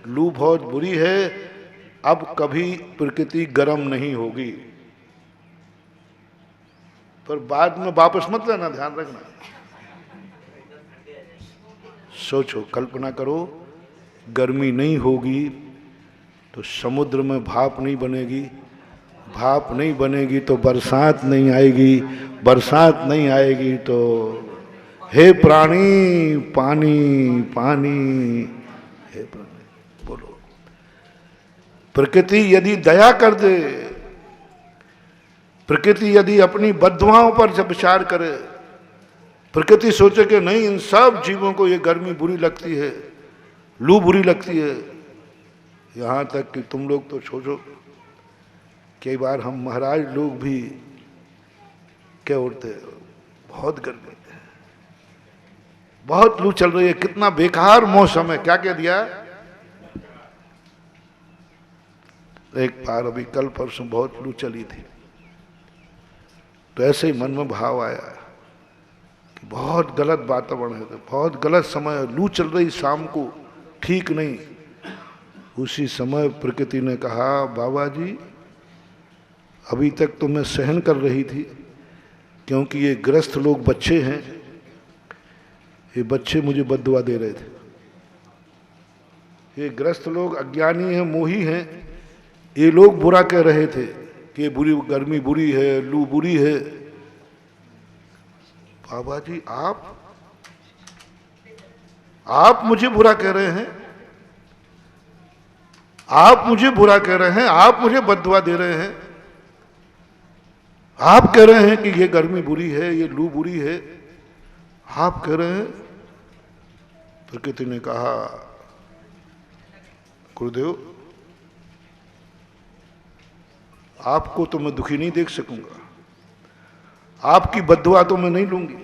लू बहुत बुरी है, अब कभी प्रकृति गर्म नहीं होगी। पर बाद में वापस मत लेना, ध्यान रखना। सोचो, कल्पना करो, गर्मी नहीं होगी तो समुद्र में भाप नहीं बनेगी, भाप नहीं बनेगी तो बरसात नहीं आएगी, बरसात नहीं आएगी तो हे प्राणी पानी पानी, हे प्राणी बोलो। प्रकृति यदि दया कर दे, प्रकृति यदि अपनी बद्दुआओं पर जब विचार करे, प्रकृति सोचे कि नहीं इन सब जीवों को ये गर्मी बुरी लगती है, लू बुरी लगती है, यहां तक कि तुम लोग तो सोचो, कई बार हम महाराज लोग भी क्या उड़ते, बहुत गर्मी है, बहुत लू चल रही है, कितना बेकार मौसम है, क्या कह दिया। एक बार अभी कल परसों बहुत लू चली थी, तो ऐसे ही मन में भाव आया कि बहुत गलत वातावरण है, बहुत गलत समय है, लू चल रही शाम को, ठीक नहीं। उसी समय प्रकृति ने कहा, बाबा जी अभी तक तो मैं सहन कर रही थी, क्योंकि ये ग्रस्त लोग बच्चे हैं, ये बच्चे मुझे बद्दुआ दे रहे थे, ये ग्रस्त लोग अज्ञानी हैं, मोही हैं, ये लोग बुरा कह रहे थे कि ये बुरी गर्मी बुरी है, लू बुरी है। बाबा जी आप मुझे बुरा कह रहे हैं, आप मुझे बुरा कह रहे हैं, आप मुझे बद्दुआ दे रहे हैं, आप कह रहे हैं कि ये गर्मी बुरी है, ये लू बुरी है, आप कह रहे हैं। प्रकृति ने कहा, गुरुदेव आपको तो मैं दुखी नहीं देख सकूंगा, आपकी बद्दुआ तो मैं नहीं लूंगी,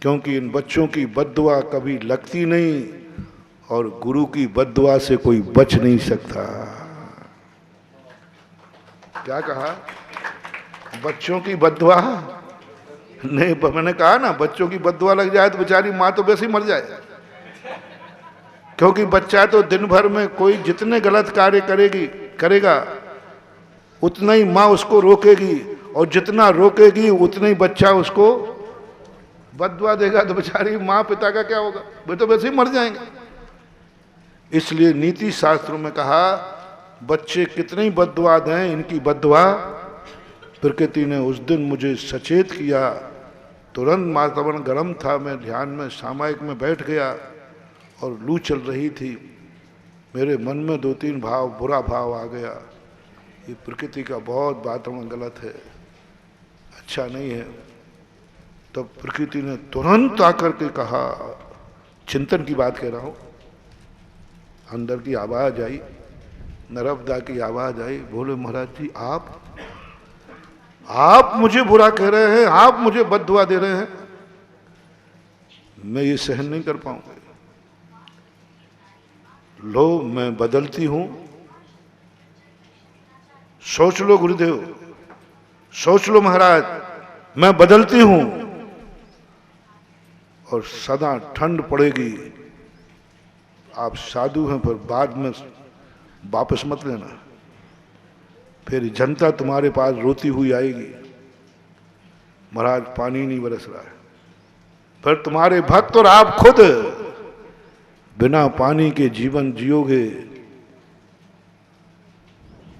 क्योंकि इन बच्चों की बद्दुआ कभी लगती नहीं और गुरु की बद्दुआ से कोई बच नहीं सकता। क्या कहा? बच्चों की बद्दुआ नहीं, मैंने कहा ना, बच्चों की बद्दुआ लग जाए तो बेचारी माँ तो वैसे ही मर जाए, क्योंकि बच्चा तो दिन भर में कोई जितने गलत कार्य करेगा उतना ही माँ उसको रोकेगी, और जितना रोकेगी उतना ही बच्चा उसको बद्दुआ देगा, तो बेचारी माँ पिता का क्या होगा, वे तो वैसे ही मर जाएंगे। इसलिए नीति शास्त्रों में कहा, बच्चे कितनी बद्दुआ दें, इनकी बद्दुआ। प्रकृति ने उस दिन मुझे सचेत किया, तुरंत वातावरण गर्म था, मैं ध्यान में सामायिक में बैठ गया और लू चल रही थी, मेरे मन में 2-3 भाव, बुरा भाव आ गया, ये प्रकृति का बहुत वातावरण गलत है, अच्छा नहीं है। तब प्रकृति ने तुरंत आकर के कहा, चिंतन की बात कह रहा हूं, अंदर की आवाज आई, नर्मदा की आवाज आई, बोले महाराज जी आप मुझे बुरा कह रहे हैं, आप मुझे बद्दुआ दे रहे हैं, मैं ये सहन नहीं कर पाऊंगा। लो मैं बदलती हूं, सोच लो गुरुदेव, सोच लो महाराज, मैं बदलती हूं और सदा ठंड पड़ेगी। आप साधु हैं, पर बाद में वापस मत लेना, फिर जनता तुम्हारे पास रोती हुई आएगी, महाराज पानी नहीं बरस रहा है। फिर तुम्हारे भक्त और आप खुद बिना पानी के जीवन जियोगे,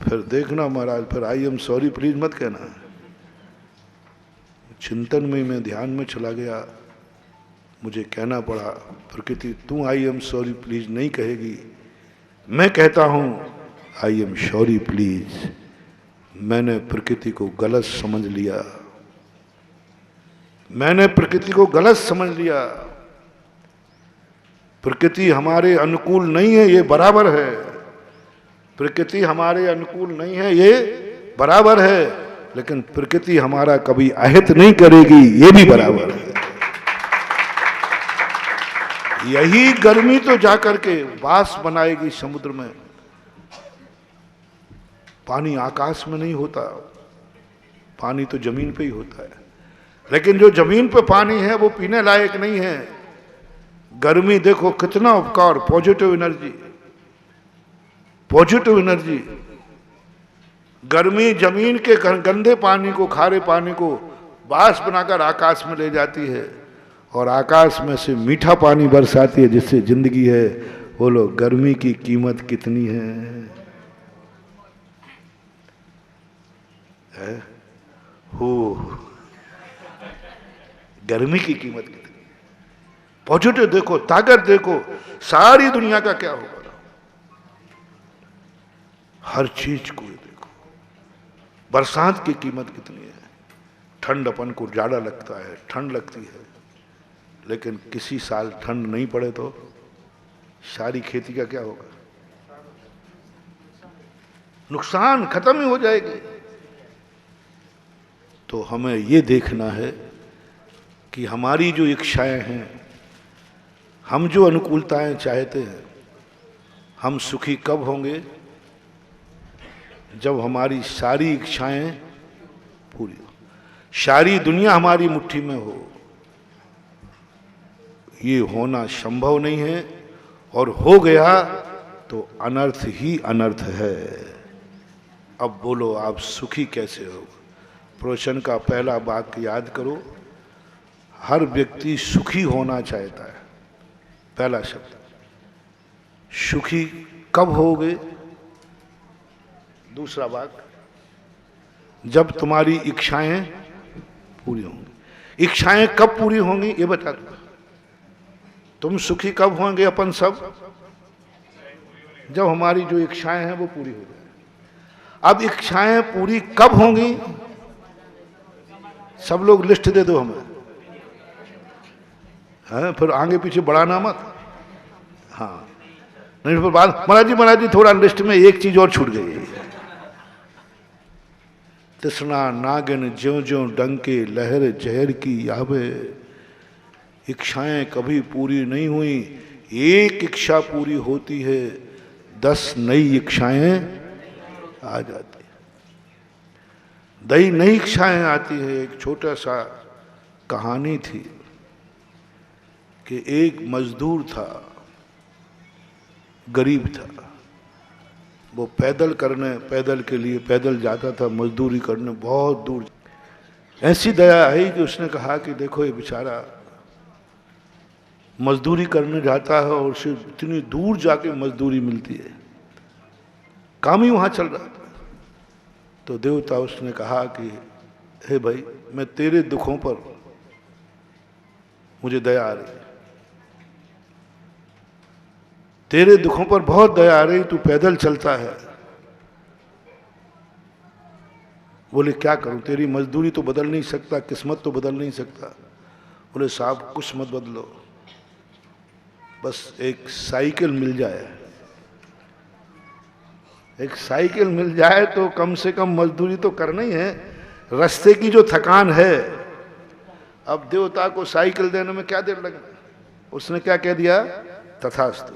फिर देखना महाराज, फिर आई एम सॉरी प्लीज मत कहना। चिंतन में मैं ध्यान में चला गया, मुझे कहना पड़ा, प्रकृति तू आई एम सॉरी प्लीज नहीं कहेगी, मैं कहता हूं आई एम सॉरी प्लीज, मैंने प्रकृति को गलत समझ लिया, मैंने प्रकृति को गलत समझ लिया, प्रकृति हमारे अनुकूल नहीं है ये बराबर है, प्रकृति हमारे अनुकूल नहीं है ये बराबर है, लेकिन प्रकृति हमारा कभी अहित नहीं करेगी ये भी बराबर है। यही गर्मी तो जाकर के वास बनाएगी समुद्र में। पानी आकाश में नहीं होता, पानी तो जमीन पे ही होता है, लेकिन जो जमीन पे पानी है वो पीने लायक नहीं है। गर्मी देखो कितना उपकार, पॉजिटिव एनर्जी, पॉजिटिव एनर्जी। गर्मी जमीन के गंदे पानी को, खारे पानी को बाष्प बनाकर आकाश में ले जाती है, और आकाश में से मीठा पानी बरसाती है जिससे जिंदगी है। बोलो गर्मी की कीमत कितनी है? हो गर्मी की कीमत कितनी? पॉजिटिव देखो, ताकत देखो, सारी दुनिया का क्या होगा, हर चीज को देखो। बरसात की कीमत कितनी है? ठंड अपन को ज्यादा लगता है, ठंड लगती है, लेकिन किसी साल ठंड नहीं पड़े तो सारी खेती का क्या होगा? नुकसान, खत्म ही हो जाएगी। तो हमें ये देखना है कि हमारी जो इच्छाएं हैं, हम जो अनुकूलताएं चाहते हैं, हम सुखी कब होंगे? जब हमारी सारी इच्छाएं पूरी हो, सारी दुनिया हमारी मुट्ठी में हो। ये होना संभव नहीं है, और हो गया तो अनर्थ ही अनर्थ है। अब बोलो आप सुखी कैसे हो? प्रवचन का पहला वाक्य याद करो, हर व्यक्ति सुखी होना चाहता है। पहला शब्द, सुखी कब होगे? दूसरा वाक्य, जब तुम्हारी इच्छाएं पूरी होंगी। इच्छाएं कब पूरी होंगी ये बता दो। तुम सुखी कब होंगे अपन सब? जब हमारी जो इच्छाएं हैं वो पूरी हो जाए। अब इच्छाएं पूरी कब होंगी? सब लोग लिस्ट दे दो हमें, है फिर आगे पीछे बढ़ाना मत। हाँ नहीं फिर बात, महाराज जी थोड़ा लिस्ट में एक चीज और छूट गई है। तृष्णा नागिन ज्यों ज्यों डंके लहर जहर की आवे। इच्छाएं कभी पूरी नहीं हुई, एक इच्छा पूरी होती है, 10 नई इच्छाएं आ जाती है। नई इच्छाएं आती है। एक छोटा सा कहानी थी कि एक मजदूर था, गरीब था, वो पैदल के लिए पैदल जाता था मजदूरी करने बहुत दूर। ऐसी दया आई कि उसने कहा कि देखो ये बेचारा मजदूरी करने जाता है और सिर्फ इतनी दूर जाके मजदूरी मिलती है, काम ही वहां चल रहा था। तो देवता उसने कहा कि हे भाई, मैं तेरे दुखों पर मुझे दया आ रही है, तेरे दुखों पर बहुत दया आ रही, तू पैदल चलता है। बोले क्या करूं, तेरी मजदूरी तो बदल नहीं सकता, किस्मत तो बदल नहीं सकता। बोले साहब कुछ मत बदलो, बस एक साइकिल मिल जाए, एक साइकिल मिल जाए तो कम से कम मजदूरी तो करना ही है, रास्ते की जो थकान है। अब देवता को साइकिल देने में क्या देर लगना, उसने क्या कह दिया, तथास्तु,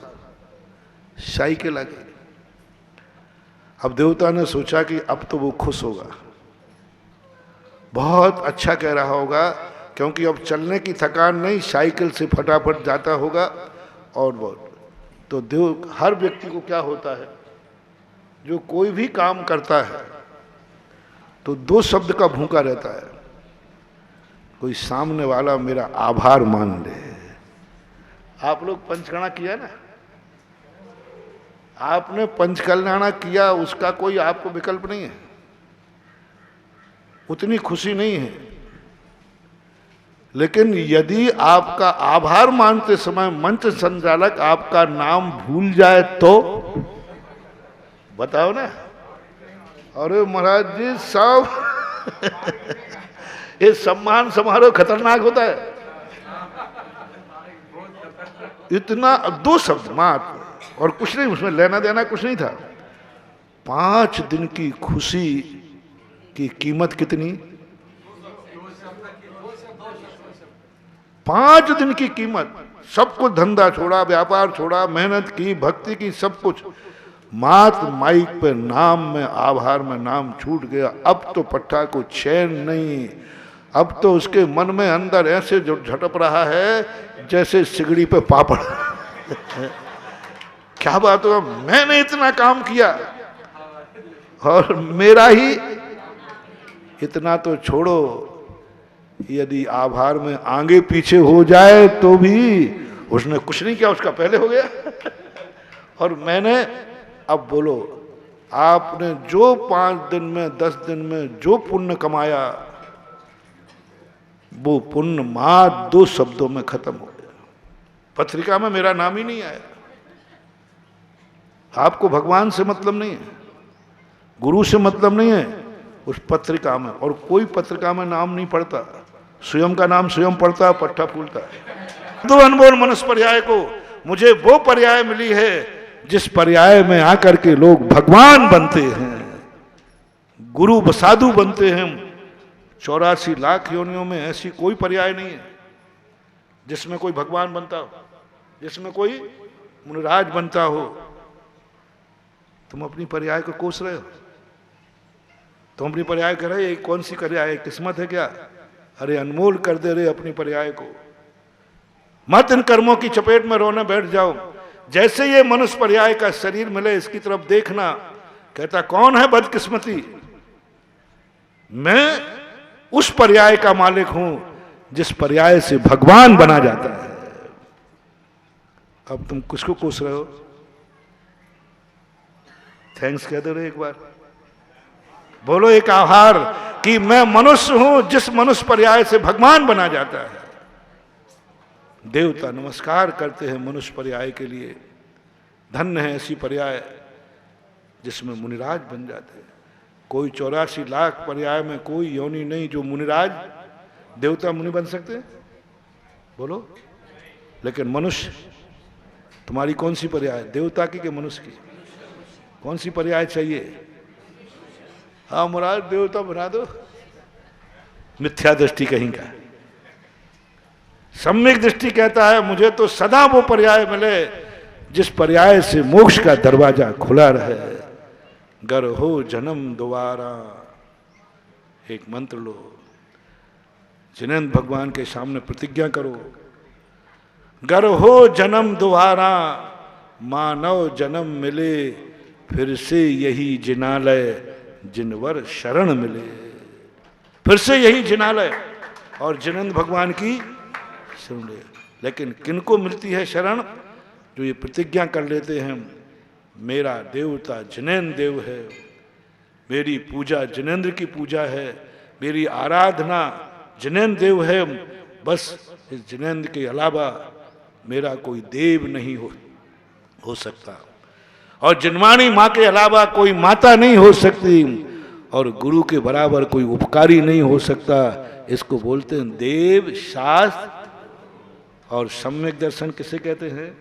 साइकिल आ गई। अब देवता ने सोचा कि अब तो वो खुश होगा, बहुत अच्छा कह रहा होगा, क्योंकि अब चलने की थकान नहीं, साइकिल से फटाफट जाता होगा। और बहुत तो हर व्यक्ति को क्या होता है, जो कोई भी काम करता है तो दो शब्द का भूखा रहता है, कोई सामने वाला मेरा आभार मान ले। आप लोग पंचकर्मा किया ना, आपने पंचकल्याणा किया, उसका कोई आपको विकल्प नहीं है, उतनी खुशी नहीं है। लेकिन यदि आपका आभार मानते समय मंच संचालक आपका नाम भूल जाए तो बताओ ना, अरे महाराज जी सब ये सम्मान समारोह खतरनाक होता है। इतना दो शब्द मात्र और कुछ नहीं, उसमें लेना देना कुछ नहीं था। 5 दिन की खुशी की कीमत कितनी? 5 दिन की कीमत। सब कुछ, धंधा छोड़ा, व्यापार छोड़ा, मेहनत की, भक्ति की, सब कुछ, मात्र माइक पे नाम में, आभार में नाम छूट गया। अब तो पट्टा को चैन नहीं, अब तो उसके मन में अंदर ऐसे जो झटप रहा है जैसे सिगड़ी पे पापड़। क्या बात हो, मैंने इतना काम किया और मेरा ही इतना तो छोड़ो, यदि आभार में आगे पीछे हो जाए तो भी उसने कुछ नहीं किया, उसका पहले हो गया। और मैंने, अब बोलो, आपने जो 5 दिन में 10 दिन में जो पुण्य कमाया वो पुण्य मात्र 2 शब्दों में खत्म हो गया। पत्रिका में मेरा नाम ही नहीं आया। आपको भगवान से मतलब नहीं है, गुरु से मतलब नहीं है, उस पत्रिका में। और कोई पत्रिका में नाम नहीं पड़ता, स्वयं का नाम स्वयं पड़ता, पट्टा फूलता है। तो अनमोल मनुष्य पर्याय को मुझे वो पर्याय मिली है जिस पर्याय में आकर के लोग भगवान बनते हैं, गुरु साधु बनते हैं। 84 लाख योनियों में ऐसी कोई पर्याय नहीं है जिसमें कोई भगवान बनता हो, जिसमें कोई मुनिराज बनता हो। तुम अपनी पर्याय को कोस रहे हो, तुम अपनी पर्याय कर रहे, कौन सी पर्याय, किस्मत है क्या? अरे अनमोल कर दे रहे अपनी पर्याय को। मत इन कर्मों की चपेट में रोने बैठ जाओ। जैसे ये मनुष्य पर्याय का शरीर मिले, इसकी तरफ देखना, कहता कौन है बदकिस्मती, मैं उस पर्याय का मालिक हूं जिस पर्याय से भगवान बना जाता है। अब तुम किसको कोस रहे हो? थैंक्स कह दो रे एक बार, बोलो एक आभार कि मैं मनुष्य हूं जिस मनुष्य पर्याय से भगवान बना जाता है। देवता नमस्कार करते हैं मनुष्य पर्याय के लिए। धन्य है ऐसी पर्याय जिसमें मुनिराज बन जाते हैं। कोई 84 लाख पर्याय में कोई योनि नहीं जो मुनिराज, देवता मुनि बन सकते हैं, बोलो। लेकिन मनुष्य, तुम्हारी कौन सी पर्याय, देवता की कि मनुष्य की? कौन सी पर्याय चाहिए? हाँ मुराद, देवता बना दो। मिथ्या दृष्टि कहीं का। सम्यक दृष्टि कहता है मुझे तो सदा वो पर्याय मिले जिस पर्याय से मोक्ष का दरवाजा खुला रहे। गर हो जन्म दोबारा, एक मंत्र लो, जिनेंद्र भगवान के सामने प्रतिज्ञा करो, गर हो जन्म दोबारा, मानव जन्म मिले फिर से यही जिनालय, जिनवर शरण मिले। फिर से यही जिनालय और जिनेंद्र भगवान की शरण ले। लेकिन किनको मिलती है शरण? जो ये प्रतिज्ञा कर लेते हैं मेरा देवता जिनेंद्र देव है, मेरी पूजा जिनेंद्र की पूजा है, मेरी आराधना जिनेंद्र देव है, बस इस जिनेंद्र के अलावा मेरा कोई देव नहीं हो सकता, और जिनवाणी माँ के अलावा कोई माता नहीं हो सकती, और गुरु के बराबर कोई उपकारी नहीं हो सकता। इसको बोलते हैं देव शास्त्र। और सम्यक दर्शन किसे कहते हैं?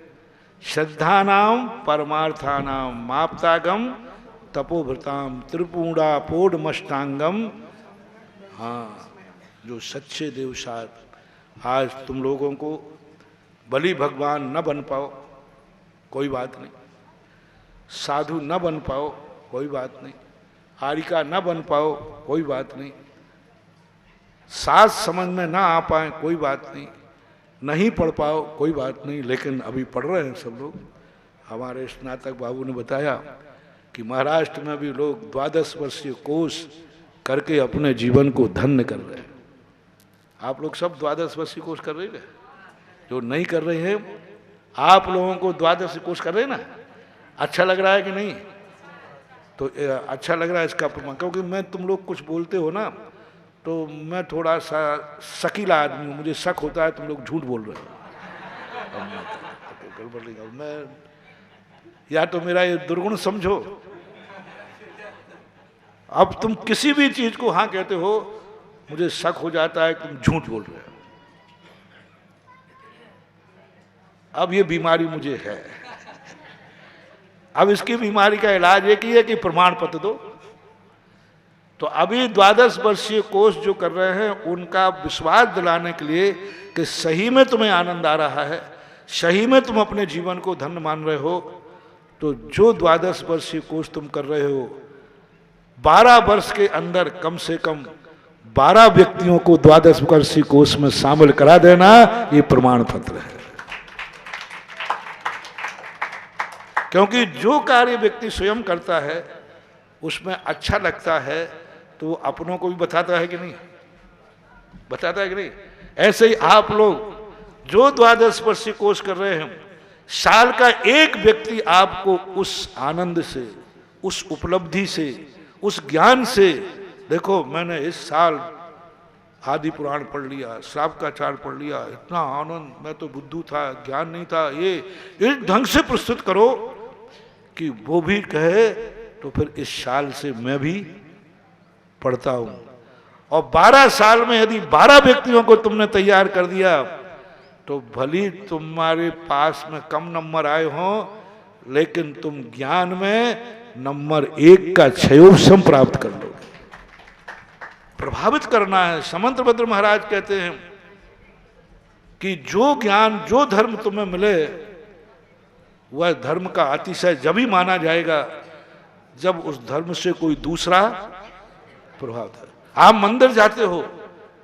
श्रद्धानाम परमार्थानाम माप्तागम तपोभृताम त्रिपुणा पोडमष्टांगम। हाँ, जो सच्चे देव शास्त्र। आज तुम लोगों को बलि भगवान न बन पाओ कोई बात नहीं, साधु न बन पाओ कोई बात नहीं, आरिका न बन पाओ कोई बात नहीं, सास समझ में ना आ पाए कोई बात नहीं, नहीं पढ़ पाओ कोई बात नहीं, लेकिन अभी पढ़ रहे हैं सब लोग। हमारे स्नातक बाबू ने बताया कि महाराष्ट्र में भी लोग 12 वर्षीय कोर्स करके अपने जीवन को धन्य कर रहे हैं। आप लोग सब 12 वर्षीय कोर्स कर रहे हैं, जो नहीं कर रहे हैं आप लोगों को 12 कोर्स कर रहे हैं ना, अच्छा लग रहा है कि नहीं? तो अच्छा लग रहा है इसका प्रमाण, क्योंकि मैं तुम लोग कुछ बोलते हो ना तो मैं थोड़ा सा शकीला आदमी हूँ, मुझे शक होता है तुम लोग झूठ बोल रहे हो। गड़बड़ नहीं, मैं या तो मेरा ये दुर्गुण समझो, अब तुम किसी भी चीज को हाँ कहते हो मुझे शक हो जाता है तुम झूठ बोल रहे हो। अब ये बीमारी मुझे है, अब इसकी बीमारी का इलाज एक ही है कि प्रमाण पत्र दो। तो अभी 12 वर्षीय कोर्स जो कर रहे हैं उनका विश्वास दिलाने के लिए कि सही में तुम्हें आनंद आ रहा है, सही में तुम अपने जीवन को धन्य मान रहे हो, तो जो 12 वर्षीय कोर्स तुम कर रहे हो 12 वर्ष के अंदर कम से कम 12 व्यक्तियों को 12 वर्षीय कोर्स में शामिल करा देना, ये प्रमाण पत्र है। क्योंकि जो कार्य व्यक्ति स्वयं करता है उसमें अच्छा लगता है तो वो अपनों को भी बताता है कि नहीं, बताता है कि नहीं? ऐसे ही आप लोग जो 12 वर्षीय कोर्स कर रहे हैं, साल का एक व्यक्ति आपको उस आनंद से, उस उपलब्धि से, उस ज्ञान से, देखो मैंने इस साल आदि पुराण पढ़ लिया, श्राप का चार पढ़ लिया, इतना आनंद, मैं तो बुद्धू था, ज्ञान नहीं था, ये इस ढंग से प्रस्तुत करो कि वो भी कहे तो फिर इस साल से मैं भी पढ़ता हूं। और 12 साल में यदि 12 व्यक्तियों को तुमने तैयार कर दिया तो भली तुम्हारे पास में कम नंबर आए हों, लेकिन तुम ज्ञान में नंबर 1 का क्षयोपम प्राप्त कर लोगे। प्रभावित करना है। समंतभद्र महाराज कहते हैं कि जो ज्ञान, जो धर्म तुम्हें मिले वह धर्म का अतिशय जब ही माना जाएगा जब उस धर्म से कोई दूसरा प्रभावित है। आप मंदिर जाते हो,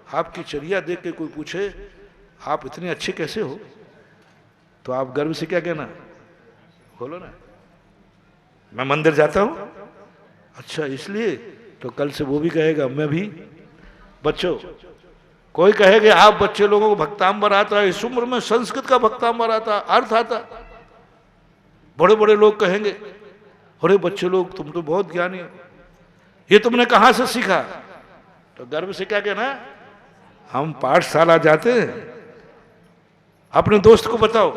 आपकी चर्या देख के कोई पूछे आप इतने अच्छे कैसे हो, तो आप गर्व से क्या कहना, बोलो ना मैं मंदिर जाता हूं, अच्छा इसलिए, तो कल से वो भी कहेगा मैं भी। बच्चों, कोई कहेगा आप बच्चे लोगों को भक्तांबर आता है, इस उम्र में संस्कृत का भक्तांबर आता, अर्थ आता, बड़े बड़े लोग कहेंगे अरे बच्चे लोग तुम तो बहुत ज्ञानी हो, ये तुमने कहां से सीखा, तो गर्व से क्या कहना, हम पाठशाला जाते हैं। अपने दोस्त को बताओ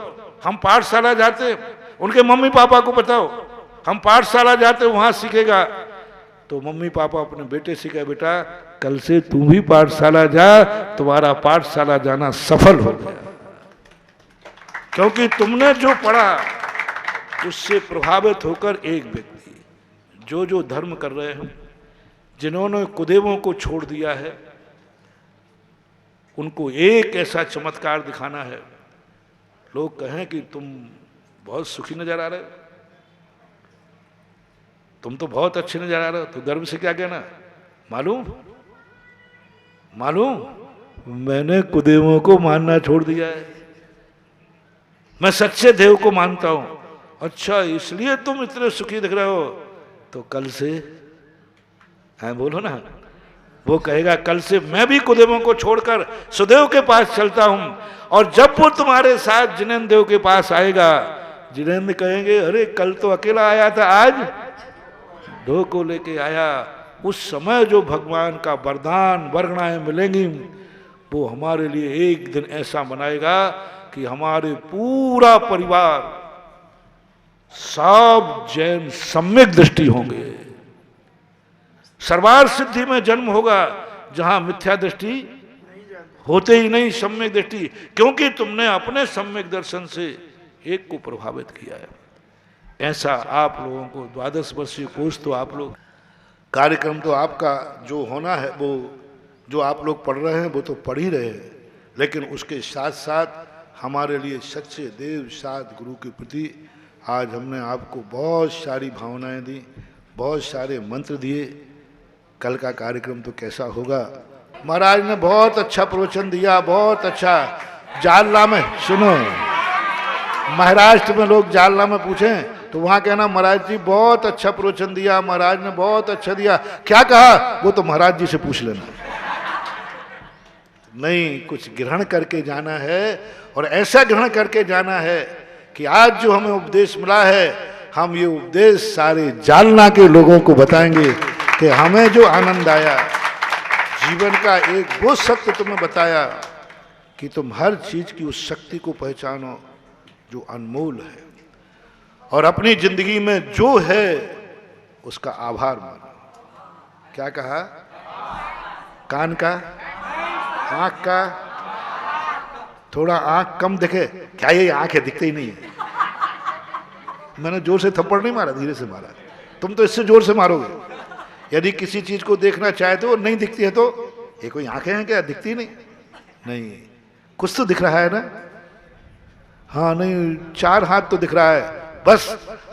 हम पाठशाला जाते हैं, उनके मम्मी पापा को बताओ हम पाठशाला जाते, वहां सीखेगा, तो मम्मी पापा अपने बेटे से कहे बेटा कल से तू भी पाठशाला जा, तुम्हारा पाठशाला जाना सफल हो गया, क्योंकि तुमने जो पढ़ा उससे प्रभावित होकर एक व्यक्ति जो जो धर्म कर रहे हैं, जिन्होंने कुदेवों को छोड़ दिया है, उनको एक ऐसा चमत्कार दिखाना है, लोग कहें कि तुम बहुत सुखी नजर आ रहे हो, तुम तो बहुत अच्छे नजर आ रहे हो, तो गर्व से क्या कहना, मालूम मालूम मैंने कुदेवों को मानना छोड़ दिया है, मैं सच्चे देव को मानता हूं। अच्छा इसलिए तुम इतने सुखी दिख रहे हो, तो कल से, हाँ बोलो ना, वो कहेगा कल से मैं भी कुदेवों को छोड़कर सुदेव के पास चलता हूं, और जब वो तुम्हारे साथ जिनेन्द्र देव के पास आएगा, जिनेन्द्र कहेंगे अरे कल तो अकेला आया था, आज 2 को लेके आया। उस समय जो भगवान का वरदान वरगणाएं मिलेंगी वो हमारे लिए एक दिन ऐसा बनाएगा कि हमारे पूरा परिवार सब जैन सम्यक दृष्टि होंगे। सर्वार्थ सिद्धि में जन्म होगा जहां मिथ्या दृष्टि होते ही नहीं, सम्यक दृष्टि, क्योंकि तुमने अपने सम्यक दर्शन से एक को प्रभावित किया है। ऐसा आप लोगों को 12 वर्षीय कोर्स, तो आप लोग कार्यक्रम तो आपका जो होना है वो जो आप लोग पढ़ रहे हैं वो तो पढ़ ही रहे हैं, लेकिन उसके साथ साथ हमारे लिए सच्चे देव साध गुरु के प्रति आज हमने आपको बहुत सारी भावनाएं दी, बहुत सारे मंत्र दिए। कल का कार्यक्रम तो कैसा होगा। महाराज ने बहुत अच्छा प्रवचन दिया, बहुत अच्छा। जालना में सुनो, महाराष्ट्र में लोग जालना में पूछें तो वहां कहना महाराज जी बहुत अच्छा प्रवचन दिया, महाराज ने बहुत अच्छा दिया, क्या कहा वो तो महाराज जी से पूछ लेना। नहीं, कुछ ग्रहण करके जाना है, और ऐसा ग्रहण करके जाना है कि आज जो हमें उपदेश मिला है, हम ये उपदेश सारे जालना के लोगों को बताएंगे कि हमें जो आनंद आया, जीवन का एक वो सत्य तुम्हें बताया कि तुम हर चीज की उस शक्ति को पहचानो जो अनमोल है, और अपनी जिंदगी में जो है उसका आभार मानो। क्या कहा? कान का, आंख का, थोड़ा आंख कम दिखे क्या? ये आंख है, दिखते ही नहीं है। मैंने जोर से थप्पड़ नहीं मारा, धीरे से मारा। तुम तो इससे जोर से मारोगे। यदि किसी चीज को देखना चाहते हो, नहीं दिखती है तो ये कोई आंखें हैं क्या? दिखती नहीं। नहीं, कुछ तो दिख रहा है ना? हाँ, नहीं, 4 हाथ तो दिख रहा है। बस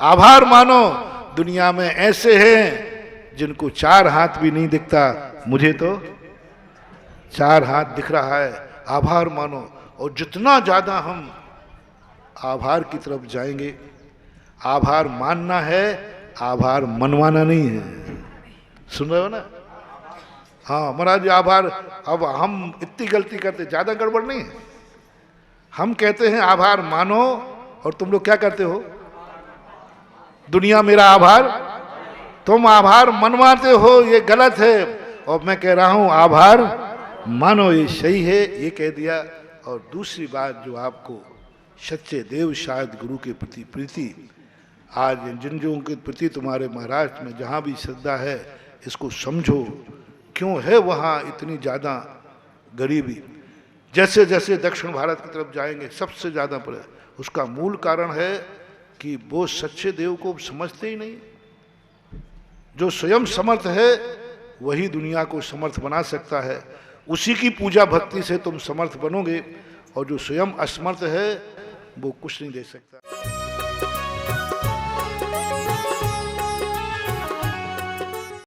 आभार मानो, दुनिया में ऐसे हैं जिनको 4 हाथ भी नहीं दिखता, मुझे तो 4 हाथ दिख रहा है। आभार मानो, और जितना ज्यादा हम आभार की तरफ जाएंगे, आभार मानना है, आभार मनवाना नहीं है। सुन रहे हो ना? हाँ महाराज आभार, अब हम इतनी गलती करते, ज्यादा गड़बड़ नहीं है। हम कहते हैं आभार मानो, और तुम लोग क्या करते हो? दुनिया मेरा आभार, तुम आभार मनवाते हो, ये गलत है। और मैं कह रहा हूं आभार मानो, ये सही है, ये कह दिया। और दूसरी बात जो आपको सच्चे देव शायद गुरु के प्रति प्रीति, आज जिन जो के प्रति तुम्हारे महाराष्ट्र में जहाँ भी श्रद्धा है, इसको समझो क्यों है वहाँ इतनी ज़्यादा गरीबी। जैसे जैसे दक्षिण भारत की तरफ जाएंगे सबसे ज़्यादा पड़े, उसका मूल कारण है कि वो सच्चे देव को समझते ही नहीं। जो स्वयं समर्थ है वही दुनिया को समर्थ बना सकता है। उसी की पूजा भक्ति से तुम समर्थ बनोगे, और जो स्वयं असमर्थ है वो कुछ नहीं दे सकता।